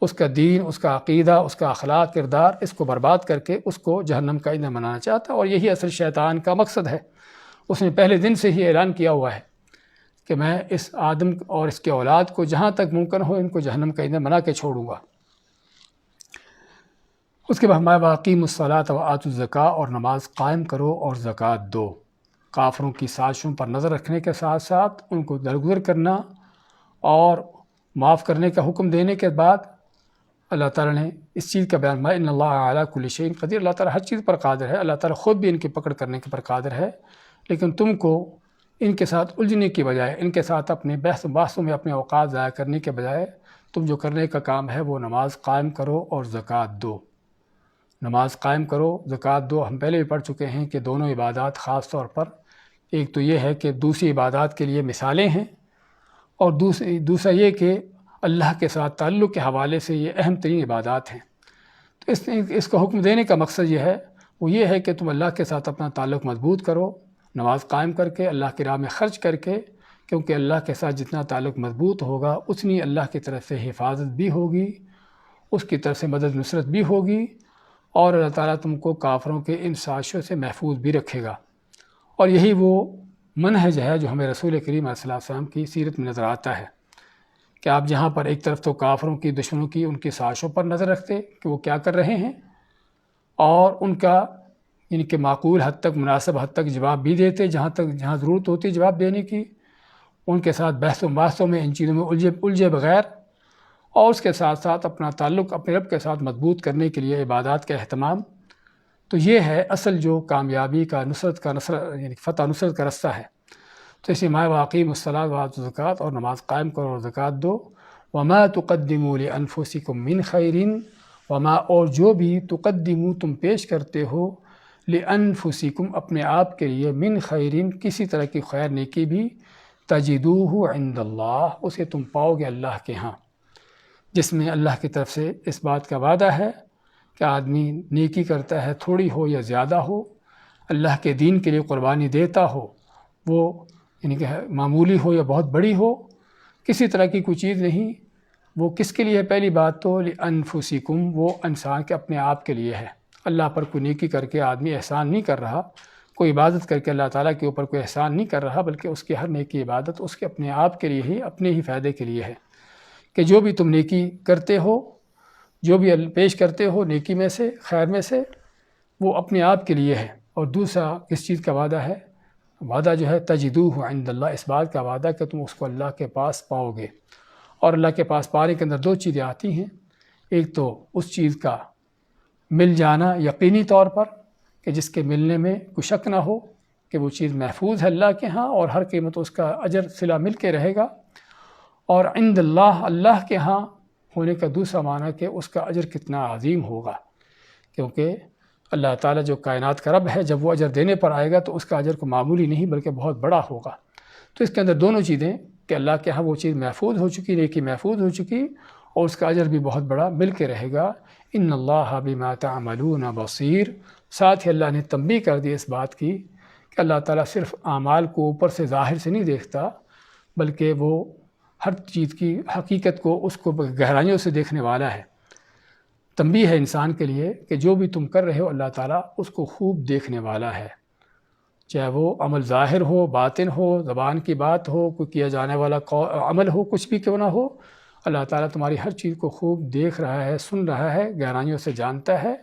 اس کا دین، اس کا عقیدہ، اس کا اخلاق، کردار، اس کو برباد کر کے اس کو جہنم کا ایندھن بنانا چاہتا ہے۔ اور یہی اصل شیطان کا مقصد ہے۔ اس نے پہلے دن سے ہی اعلان کیا ہوا ہے کہ میں اس آدم اور اس کے اولاد کو جہاں تک ممکن ہو ان کو جہنم کا ایندھن بنا کے چھوڑوں گا۔ اس کے بعد ہمارے واقیم الصلاۃ وآتوا الزکاۃ، اور نماز قائم کرو اور زکوٰۃ دو۔ کافروں کی سازشوں پر نظر رکھنے کے ساتھ ساتھ ان کو درگزر کرنا اور معاف کرنے کا حکم دینے کے بعد اللہ تعالیٰ نے اس چیز کا بیان ان اللہ علی کل شیء قدیر، اللہ تعالیٰ ہر چیز پر قادر ہے، اللہ تعالیٰ خود بھی ان کی پکڑ کرنے کے پر قادر ہے، لیکن تم کو ان کے ساتھ الجھنے کی بجائے، ان کے ساتھ اپنے بحث و بحثوں میں اپنے اوقات ضائع کرنے کے بجائے تم جو کرنے کا کام ہے وہ نماز قائم کرو اور زکوٰۃ دو۔ نماز قائم کرو، زکوٰۃ دو۔ ہم پہلے بھی پڑھ چکے ہیں کہ دونوں عبادات خاص طور پر، ایک تو یہ ہے کہ دوسری عبادات کے لیے مثالیں ہیں، اور دوسرا یہ کہ اللہ کے ساتھ تعلق کے حوالے سے یہ اہم ترین عبادات ہیں۔ تو اس کو حکم دینے کا مقصد یہ ہے، وہ یہ ہے کہ تم اللہ کے ساتھ اپنا تعلق مضبوط کرو، نماز قائم کر کے، اللہ کی راہ میں خرچ کر کے، کیونکہ اللہ کے ساتھ جتنا تعلق مضبوط ہوگا اتنی اللہ کی طرف سے حفاظت بھی ہوگی، اس کی طرف سے مدد نصرت بھی ہوگی، اور اللہ تعالیٰ تم کو کافروں کے ان سازشوں سے محفوظ بھی رکھے گا۔ اور یہی وہ منہج ہے جو ہمیں رسول کریم علیہ السلام کی سیرت میں نظر آتا ہے کہ آپ جہاں پر ایک طرف تو کافروں کی، دشمنوں کی، ان کی سازشوں پر نظر رکھتے کہ وہ کیا کر رہے ہیں، اور ان کا یعنی کہ معقول حد تک، مناسب حد تک جواب بھی دیتے، جہاں ضرورت ہوتی جواب دینے کی، ان کے ساتھ بحث و بحثوں میں ان چیزوں میں الجھے بغیر، اور اس کے ساتھ ساتھ اپنا تعلق اپنے رب کے ساتھ مضبوط کرنے کے لیے عبادات کا اہتمام۔ تو یہ ہے اصل جو کامیابی کا، یعنی فتح نصرت کا رستہ ہے۔ تو اسی ماہ واقیم الصلاۃ وآتوا الزکاۃ، اور نماز قائم کرو اور زکوٰۃ دو۔ وما تقدموا لانفسکم من خیر، وما اور جو بھی تقدموا تم پیش کرتے ہو، لانفسکم اپنے آپ کے لیے، من خیر کسی طرح کی خیر نیکی بھی، تجدوہ عند اللہ اسے تم پاؤ گے اللہ کے ہاں، جس میں اللہ کی طرف سے اس بات کا وعدہ ہے کہ آدمی نیکی کرتا ہے، تھوڑی ہو یا زیادہ ہو، اللہ کے دین کے لیے قربانی دیتا ہو، وہ یعنی کہ معمولی ہو یا بہت بڑی ہو، کسی طرح کی کوئی چیز نہیں، وہ کس کے لیے ہے؟ پہلی بات تو لانفسکم، وہ انسان کے اپنے آپ کے لیے ہے۔ اللہ پر کوئی نیکی کر کے آدمی احسان نہیں کر رہا، کوئی عبادت کر کے اللہ تعالیٰ کے اوپر کوئی احسان نہیں کر رہا، بلکہ اس کی ہر نیکی عبادت اس کے اپنے آپ کے لیے ہی، اپنے ہی فائدے کے لیے ہے، کہ جو بھی تم نیکی کرتے ہو، جو بھی پیش کرتے ہو نیکی میں سے، خیر میں سے، وہ اپنے آپ کے لیے ہے۔ اور دوسرا کس چیز کا وعدہ ہے؟ وعدہ جو ہے تجدوہ عند اللہ، اس بات کا وعدہ کہ تم اس کو اللہ کے پاس پاؤ گے۔ اور اللہ کے پاس پانے کے اندر دو چیزیں آتی ہیں، ایک تو اس چیز کا مل جانا یقینی طور پر، کہ جس کے ملنے میں کوئی شک نہ ہو کہ وہ چیز محفوظ ہے اللہ کے ہاں، اور ہر قیمت اس کا اجر صلہ مل کے رہے گا۔ اور عند اللہ، اللہ کے ہاں ہونے کا دوسرا معنی کہ اس کا اجر کتنا عظیم ہوگا، کیونکہ اللہ تعالیٰ جو کائنات کا رب ہے، جب وہ اجر دینے پر آئے گا تو اس کا اجر کو معمولی نہیں بلکہ بہت بڑا ہوگا۔ تو اس کے اندر دونوں چیزیں کہ اللہ کے ہاں وہ چیز محفوظ ہو چکی، نیکی محفوظ ہو چکی، اور اس کا اجر بھی بہت بڑا مل کے رہے گا۔ ان اللہ بما تعملون بصیر، ساتھ ہی اللہ نے تنبیہ کر دی اس بات کی کہ اللہ تعالیٰ صرف اعمال کو اوپر سے ظاہر سے نہیں دیکھتا، بلکہ وہ ہر چیز کی حقیقت کو، اس کو گہرائیوں سے دیکھنے والا ہے۔ تنبیہ ہے انسان کے لیے کہ جو بھی تم کر رہے ہو اللہ تعالیٰ اس کو خوب دیکھنے والا ہے، چاہے وہ عمل ظاہر ہو، باطن ہو، زبان کی بات ہو، کوئی کیا جانے والا عمل ہو، کچھ بھی کیوں نہ ہو، اللہ تعالیٰ تمہاری ہر چیز کو خوب دیکھ رہا ہے، سن رہا ہے، گہرائیوں سے جانتا ہے،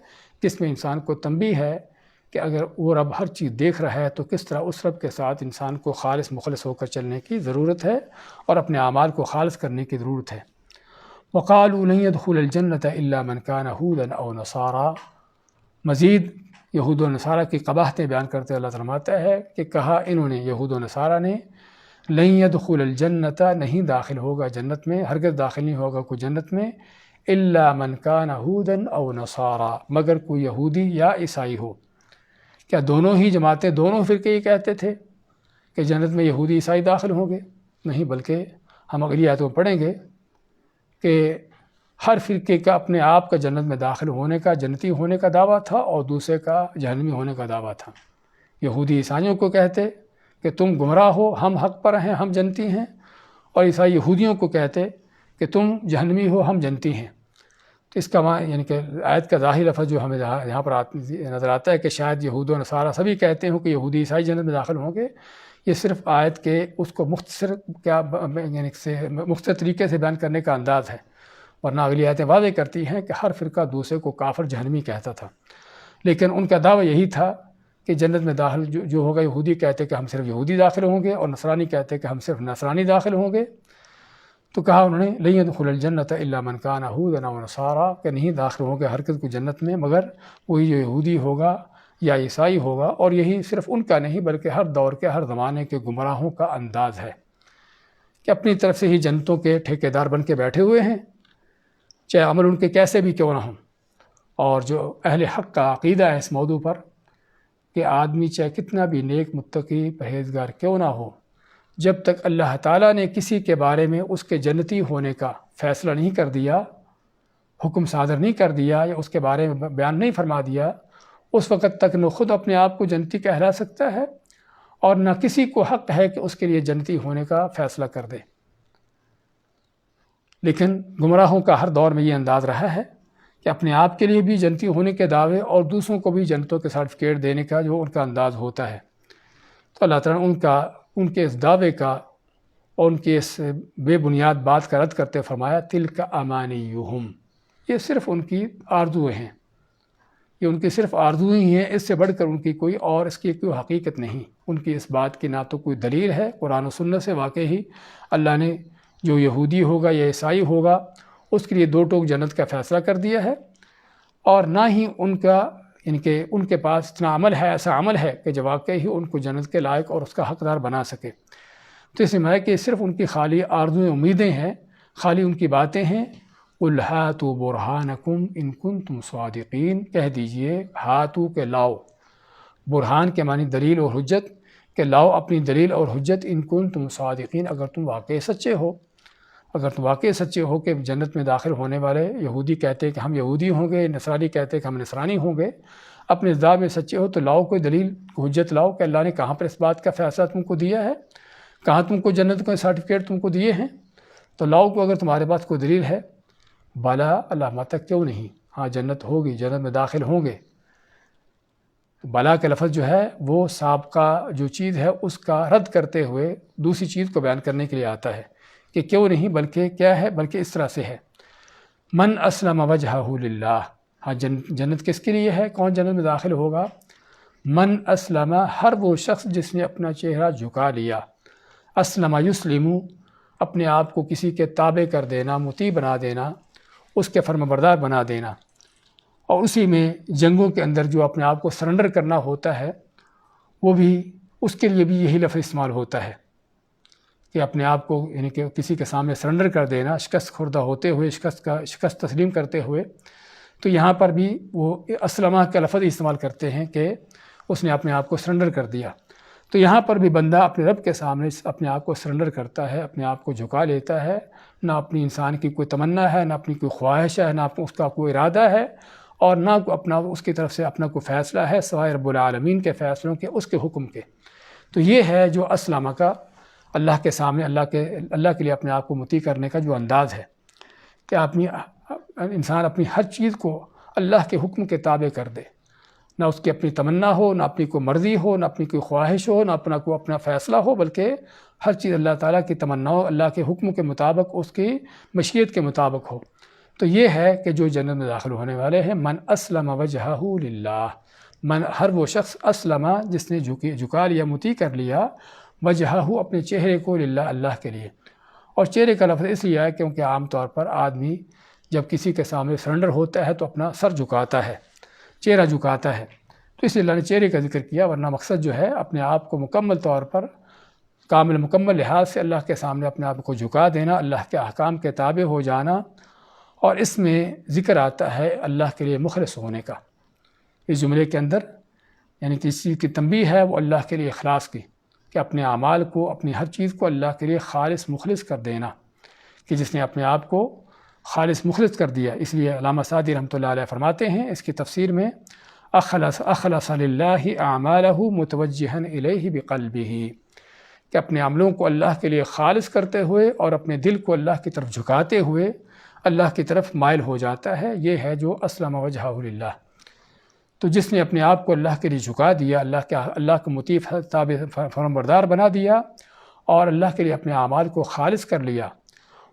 جس میں انسان کو تنبیہ ہے کہ اگر وہ رب ہر چیز دیکھ رہا ہے تو کس طرح اس رب کے ساتھ انسان کو خالص مخلص ہو کر چلنے کی ضرورت ہے اور اپنے اعمال کو خالص کرنے کی ضرورت ہے۔ وقالوا لن يدخل الجنة الا من كان هودا او نصارا، مزید یہود و نصارہ کی قباحتیں بیان کرتے اللہ فرماتا ہے کہ کہا انہوں نے، یہود و نصارہ نے، لن يدخل الجنة، نہیں داخل ہوگا جنت میں، ہرگز داخل نہیں ہوگا کوئی جنت میں، الا من كان هودا او نصارا، مگر کوئی یہودی یا عیسائی ہو۔ کیا دونوں ہی جماعتیں، دونوں فرقے یہ کہتے تھے کہ جنت میں یہودی عیسائی داخل ہوں گے؟ نہیں، بلکہ ہم اگلی آیتوں میں پڑھیں گے کہ ہر فرقے کا اپنے آپ کا جنت میں داخل ہونے کا، جنتی ہونے کا دعویٰ تھا، اور دوسرے کا جہنمی ہونے کا دعویٰ تھا۔ یہودی عیسائیوں کو کہتے کہ تم گمراہ ہو، ہم حق پر ہیں، ہم جنتی ہیں، اور عیسائی یہودیوں کو کہتے کہ تم جہنمی ہو، ہم جنتی ہیں۔ تو اس کا معنی یعنی کہ آیت کا ظاہری لفظ جو ہمیں یہاں پر نظر آتا ہے کہ شاید یہود و نصارہ سبھی کہتے ہوں کہ یہودی عیسائی جنت میں داخل ہوں گے، یہ صرف آیت کے اس کو مختصر طریقے سے بیان کرنے کا انداز ہے، ورنہ اگلی آیتیں واضح کرتی ہیں کہ ہر فرقہ دوسرے کو کافر جہنمی کہتا تھا، لیکن ان کا دعویٰ یہی تھا کہ جنت میں داخل جو ہوگا، یہودی کہتے کہ ہم صرف یہودی داخل ہوں گے، اور نصرانی کہتے کہ ہم صرف نصرانی داخل ہوں گے۔ تو کہا انہوں نے لن يدخل الجنة الا من كان هودا او نصارا، کہ نہیں داخل ہوں گے ہرگز کو جنت میں مگر وہی جو یہودی ہوگا یا عیسائی ہوگا، اور یہی صرف ان کا نہیں بلکہ ہر دور کے، ہر زمانے کے گمراہوں کا انداز ہے کہ اپنی طرف سے ہی جنتوں کے ٹھیکیدار بن کے بیٹھے ہوئے ہیں، چاہے عمل ان کے کیسے بھی کیوں نہ ہوں۔ اور جو اہل حق کا عقیدہ ہے اس موضوع پر کہ آدمی چاہے کتنا بھی نیک، متقی، پرہیزگار کیوں نہ ہو، جب تک اللہ تعالیٰ نے کسی کے بارے میں اس کے جنتی ہونے کا فیصلہ نہیں کر دیا، حکم صادر نہیں کر دیا، یا اس کے بارے میں بیان نہیں فرما دیا، اس وقت تک نہ خود اپنے آپ کو جنتی کہلا سکتا ہے، اور نہ کسی کو حق ہے کہ اس کے لیے جنتی ہونے کا فیصلہ کر دے۔ لیکن گمراہوں کا ہر دور میں یہ انداز رہا ہے کہ اپنے آپ کے لیے بھی جنتی ہونے کے دعوے اور دوسروں کو بھی جنتوں کے سرٹیفکیٹ دینے کا جو ان کا انداز ہوتا ہے۔ تو اللہ تعالیٰ ان کے اس دعوے کا اور ان کی اس بے بنیاد بات کا رد کرتے فرمایا تلک امانیہم، یہ صرف ان کی آرزویں ہیں، یہ ان کی صرف آرزویں ہی ہیں، اس سے بڑھ کر ان کی کوئی اور اس کی کوئی حقیقت نہیں۔ ان کی اس بات کی نہ تو کوئی دلیل ہے قرآن و سنت سے، واقعی اللہ نے جو یہودی ہوگا یا عیسائی ہوگا اس کے لیے دو ٹوک جنت کا فیصلہ کر دیا ہے، اور نہ ہی ان کا ان کے پاس اتنا عمل ہے، ایسا عمل ہے کہ جو واقعی ہی ان کو جنت کے لائق اور اس کا حقدار بنا سکے۔ تو اس میں ہے کہ صرف ان کی خالی آرزویں، امیدیں ہیں، خالی ان کی باتیں ہیں۔ قُلْ هَاتُوا بُرْهَانَكُمْ إِن كُنتُمْ صَادِقِينَ، کہہ دیجئے ہاتو کہ لاؤ، برہان کے معنی دلیل اور حجت، کہ لاؤ اپنی دلیل اور حجت، ان کنتم صادقین، اگر تم واقعی سچے ہو، اگر تم واقعی سچے ہو کہ جنت میں داخل ہونے والے یہودی کہتے کہ ہم یہودی ہوں گے، نصرانی کہتے کہ ہم نصرانی ہوں گے، اپنے اس دعوے میں سچے ہو تو لاؤ کوئی دلیل، حجت لاؤ کہ اللہ نے کہاں پر اس بات کا فیصلہ تم کو دیا ہے، کہاں تم کو جنت کے سرٹیفکیٹ تم کو دیے ہیں، تو لاؤ کو اگر تمہارے پاس کوئی دلیل ہے۔ بالا، اللہ ماتا کیوں نہیں، ہاں جنت ہوگی، جنت میں داخل ہوں گے۔ بلا کا لفظ جو ہے وہ سابقہ جو چیز ہے اس کا رد کرتے ہوئے دوسری چیز کو بیان کرنے کے لیے آتا ہے کہ کیوں نہیں، بلکہ کیا ہے، بلکہ اس طرح سے ہے، من اسلم وجہہ للہ، ہاں جنت کس کے لیے ہے، کون جنت میں داخل ہوگا؟ من اسلم، ہر وہ شخص جس نے اپنا چہرہ جھکا لیا، اسلم یسلم، اپنے آپ کو کسی کے تابع کر دینا، مطیع بنا دینا، اس کے فرمانبردار بنا دینا، اور اسی میں جنگوں کے اندر جو اپنے آپ کو سرنڈر کرنا ہوتا ہے، وہ بھی اس کے لیے بھی یہی لفظ استعمال ہوتا ہے کہ اپنے آپ کو یعنی کہ کسی کے سامنے سرنڈر کر دینا، شکست خوردہ ہوتے ہوئے، شکست تسلیم کرتے ہوئے۔ تو یہاں پر بھی وہ اسلمہ کا لفظ استعمال کرتے ہیں کہ اس نے اپنے آپ کو سرنڈر کر دیا۔ تو یہاں پر بھی بندہ اپنے رب کے سامنے اپنے آپ کو سرنڈر کرتا ہے، اپنے آپ کو جھکا لیتا ہے، نہ اپنی انسان کی کوئی تمنا ہے، نہ اپنی کوئی خواہش ہے، نہ اس کا کوئی ارادہ ہے، اور نہ کو اپنا اس کی طرف سے اپنا کوئی فیصلہ ہے سوائے رب العالمین کے فیصلوں کے، اس کے حکم کے۔ تو یہ ہے جو اسلم کا اللہ کے سامنے اللہ کے لیے اپنے آپ کو مطیع کرنے کا جو انداز ہے کہ انسان اپنی ہر چیز کو اللہ کے حکم کے تابع کر دے، نہ اس کی اپنی تمنا ہو، نہ اپنی کوئی مرضی ہو، نہ اپنی کوئی خواہش ہو، نہ اپنا فیصلہ ہو، بلکہ ہر چیز اللہ تعالیٰ کی تمنا ہو، اللہ کے حکم کے مطابق، اس کی مشیت کے مطابق ہو۔ تو یہ ہے کہ جو جنت میں داخل ہونے والے ہیں، من اسلم وجہہ للہ، ہر وہ شخص اسلم جس نے جھکا لیا، مطیع کر لیا، وجہہ اپنے چہرے کو للہ اللہ کے لیے۔ اور چہرے کا لفظ اس لیے ہے کیونکہ عام طور پر آدمی جب کسی کے سامنے سرنڈر ہوتا ہے تو اپنا سر جھکاتا ہے، چہرہ جھکاتا ہے، تو اس لیے اللہ نے چہرے کا ذکر کیا، ورنہ مقصد جو ہے اپنے آپ کو مکمل طور پر مکمل لحاظ سے اللہ کے سامنے اپنے آپ کو جھکا دینا، اللہ کے احکام کے تابع ہو جانا۔ اور اس میں ذکر آتا ہے اللہ کے لیے مخلص ہونے کا، اس جملے کے اندر یعنی کسی چیز کی تنبیہ ہے وہ اللہ کے لیے اخلاص کی، کہ اپنے اعمال کو، اپنی ہر چیز کو اللہ کے لیے خالص مخلص کر دینا، کہ جس نے اپنے آپ کو خالص مخلص کر دیا۔ اس لیے علامہ سعدی رحمۃ اللہ علیہ فرماتے ہیں اس کی تفسیر میں، اخلص للہ اعمالہ متوجہا الیہ بقلبہ، کہ اپنے عملوں کو اللہ کے لیے خالص کرتے ہوئے اور اپنے دل کو اللہ کی طرف جھکاتے ہوئے اللہ کی طرف مائل ہو جاتا ہے، یہ ہے جو اسلم وجہہ للہ۔ تو جس نے اپنے آپ کو اللہ کے لیے جھکا دیا، اللہ کو مطیع تابع فرمانبردار بنا دیا اور اللہ کے لیے اپنے اعمال کو خالص کر لیا،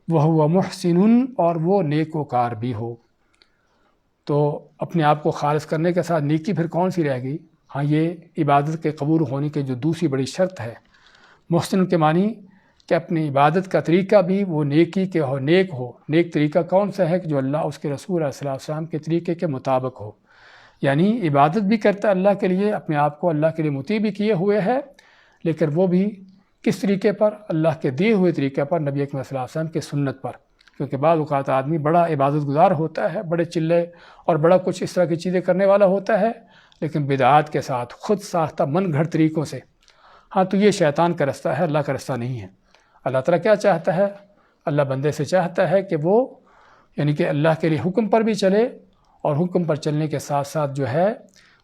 وَهُوَ مُحْسِنٌ، اور وہ نیک و کار بھی ہو۔ تو اپنے آپ کو خالص کرنے کے ساتھ نیکی پھر کون سی رہ گئی؟ ہاں، یہ عبادت کے قبول ہونے کی جو دوسری بڑی شرط ہے۔ محسن کے معنی کہ اپنی عبادت کا طریقہ بھی وہ نیکی کے ہو، نیک طریقہ کون سا ہے کہ جو اللہ اس کے رسول علیہ الصلوۃ والسلام کے طریقے کے مطابق ہو، یعنی عبادت بھی کرتا ہے اللہ کے لیے، اپنے آپ کو اللہ کے لیے مطیع بھی کیے ہوئے ہے، لیکن وہ بھی کس طریقے پر؟ اللہ کے دیے ہوئے طریقے پر، نبی اکرم صلی اللہ علیہ وسلم کے سنت پر۔ کیونکہ بعض اوقات آدمی بڑا عبادت گزار ہوتا ہے، بڑے چلے اور بڑا کچھ اس طرح کی چیزیں کرنے والا ہوتا ہے، لیکن بدعات کے ساتھ، خود ساختہ من گھڑت طریقوں سے۔ ہاں، تو یہ شیطان کا رستہ ہے، اللہ کا رستہ نہیں ہے۔ اللہ تعالیٰ کیا چاہتا ہے؟ اللہ بندے سے چاہتا ہے کہ وہ یعنی کہ اللہ کے لیے حکم پر بھی چلے، اور حکم پر چلنے کے ساتھ ساتھ جو ہے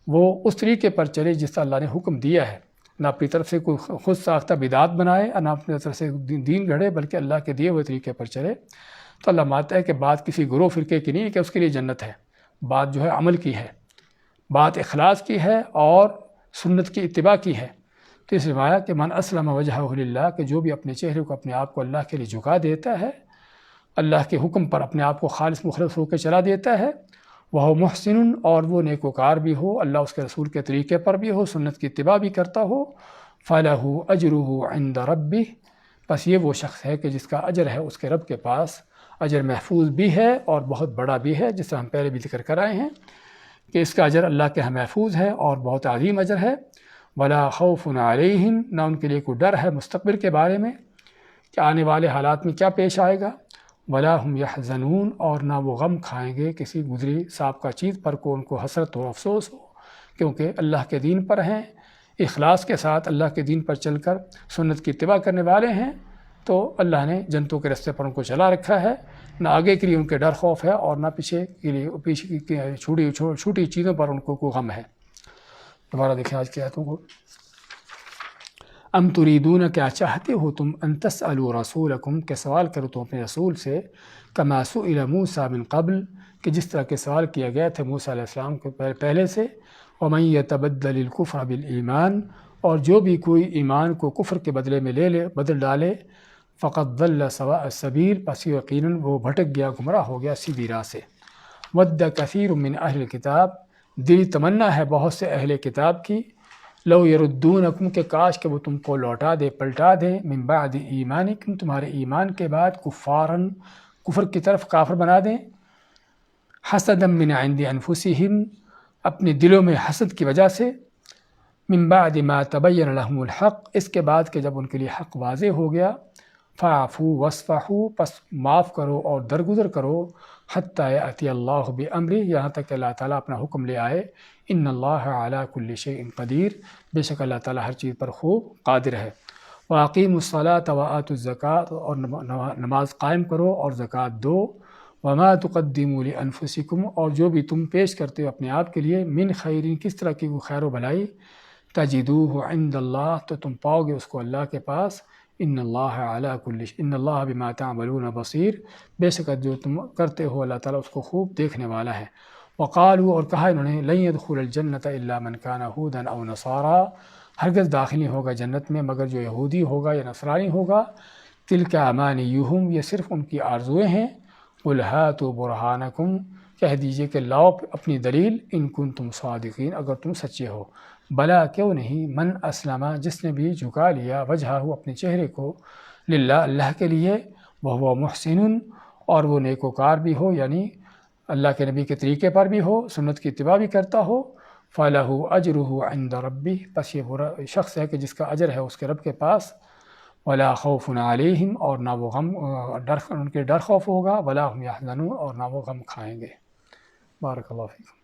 وہ اس طریقے پر چلے جس طرح اللہ نے حکم دیا ہے، نہ اپنی طرف سے کوئی خود ساختہ بدعات بنائے، نہ اپنی طرف سے دین گھڑے، بلکہ اللہ کے دیے ہوئے طریقے پر چلے۔ تو اللہ مانتا ہے کہ بات کسی گروہ فرقے کی نہیں ہے کہ اس کے لیے جنت ہے، بات جو ہے عمل کی ہے، بات اخلاص کی ہے اور سنت کی اتباع کی ہے۔ تو اس روایہ کہ من اسلم وجہہ للہ، کہ جو بھی اپنے چہرے کو، اپنے آپ کو اللہ کے لیے جھکا دیتا ہے، اللہ کے حکم پر اپنے آپ کو خالص مخلص ہو کے چلا دیتا ہے، وہ محسن، اور وہ نیک و کار بھی ہو، اللہ اس کے رسول کے طریقے پر بھی ہو، سنت کی اتباع بھی کرتا ہو، فلہ اجرہ عند ربہ، بس یہ وہ شخص ہے کہ جس کا اجر ہے اس کے رب کے پاس، اجر محفوظ بھی ہے اور بہت بڑا بھی ہے، جس طرح ہم پہلے بھی ذکر کر آئے ہیں کہ اس کا اجر اللہ کے ہاں محفوظ ہے اور بہت عظیم اجر ہے۔ ولا خوف علیہم، نہ ان کے لیے کوئی ڈر ہے مستقبل کے بارے میں کہ آنے والے حالات میں کیا پیش آئے گا، ولا ہم یحزنون، اور نہ وہ غم کھائیں گے کسی گزری سابقہ چیز پر کو ان کو حسرت ہو، افسوس ہو، کیونکہ اللہ کے دین پر ہیں، اخلاص کے ساتھ اللہ کے دین پر چل کر سنت کی اتباع کرنے والے ہیں، تو اللہ نے جنتوں کے رستے پر ان کو چلا رکھا ہے، نہ آگے کے لیے ان کے ڈر خوف ہے اور نہ پیچھے کے لیے چھوٹی چیزوں پر ان کو کوئی غم ہے۔ دوبارہ دیکھیں آج کی آیتوں کو۔ ام تریدون، کیا چاہتے ہو تم، ان تسألوا رسولکم، کہ سوال کرو تم اپنے رسول سے، کما سئل موسیٰ من قبل، کہ جس طرح کے سوال کیا گیا تھے موسیٰ علیہ السلام کو پہلے سے، ومن یتبدل الکفر بالایمان، اور جو بھی کوئی ایمان کو کفر کے بدلے میں بدل ڈالے، فقد ضل سواء السبیل، پس یقیناً وہ بھٹک گیا، گمراہ ہو گیا سیدھی راہ سے۔ ود کثیر من اہل الکتاب، دلی تمنا ہے بہت سے اہل کتاب کی، لو یردونکم، کہ کاش کہ وہ تم کو لوٹا دے، پلٹا دے، من بعد ایمانکم، تمہارے ایمان کے بعد، کفارن، کفر کی طرف کافر بنا دیں، حسدا من عند انفسہم، اپنے دلوں میں حسد کی وجہ سے، من بعد ما تبین لہم الحق، اس کے بعد کہ جب ان کے لیے حق واضح ہو گیا، فاعفوا واصفحوا، پس معاف کرو اور درگزر کرو، حتی یأتی اللہ بامرہ، یہاں تک کہ اللہ تعالیٰ اپنا حکم لے آئے، ان اللہ علی کل شیء قدیر، بے شک اللہ تعالیٰ ہر چیز پر خوب قادر ہے۔ واقیموا الصلاۃ وآتوا الزکوٰۃ، اور نماز قائم کرو اور زکوٰۃ دو، وما تقدموا لانفسکم، اور جو بھی تم پیش کرتے ہو اپنے آپ کے لیے، من خیر، کس طرح کی کوئی خیر و بھلائی، تجدوہ عند اللہ، تو تم پاؤ گے اس کو اللہ کے پاس، ان اللہ بما تعملون بصیر، بے شک جو تم کرتے ہو اللہ تعالیٰ اس کو خوب دیکھنے والا ہے۔ وقالوا، اور کہا انہوں نے، لن يدخل الجنۃ الا من كان هودا او نصارا، ہرگز داخل نہیں ہوگا جنت میں مگر جو یہودی ہوگا یا نصرانی ہوگا، تلک امانیہم، یہ صرف ان کی آرزویں ہیں، قل ہاتوا برہانکم، کہہ دیجئے کہ لاؤ اپنی دلیل، ان کنتم صادقین، اگر تم سچے ہو، بلا کیوں نہیں، من اسلم، جس نے بھی جھکا لیا، وجہہ اپنے چہرے کو، للہ اللہ کے لیے، وہو محسن، اور وہ نیکوکار بھی ہو، یعنی اللہ کے نبی کے طریقے پر بھی ہو، سنت کی اتباع بھی کرتا ہو، فَلَهُ أَجْرُهُ عِنْدَ رَبِّهِ، پس یہ وہ شخص ہے کہ جس کا اجر ہے اس کے رب کے پاس، وَلَا خَوْفٌ عَلَيْهِمْ، اور نہ وہ غم ان کے ڈر خوف ہوگا، وَلَا هُمْ يَحْزَنُونَ، اور نہ وہ غم کھائیں گے۔ بارک اللہ فیکم۔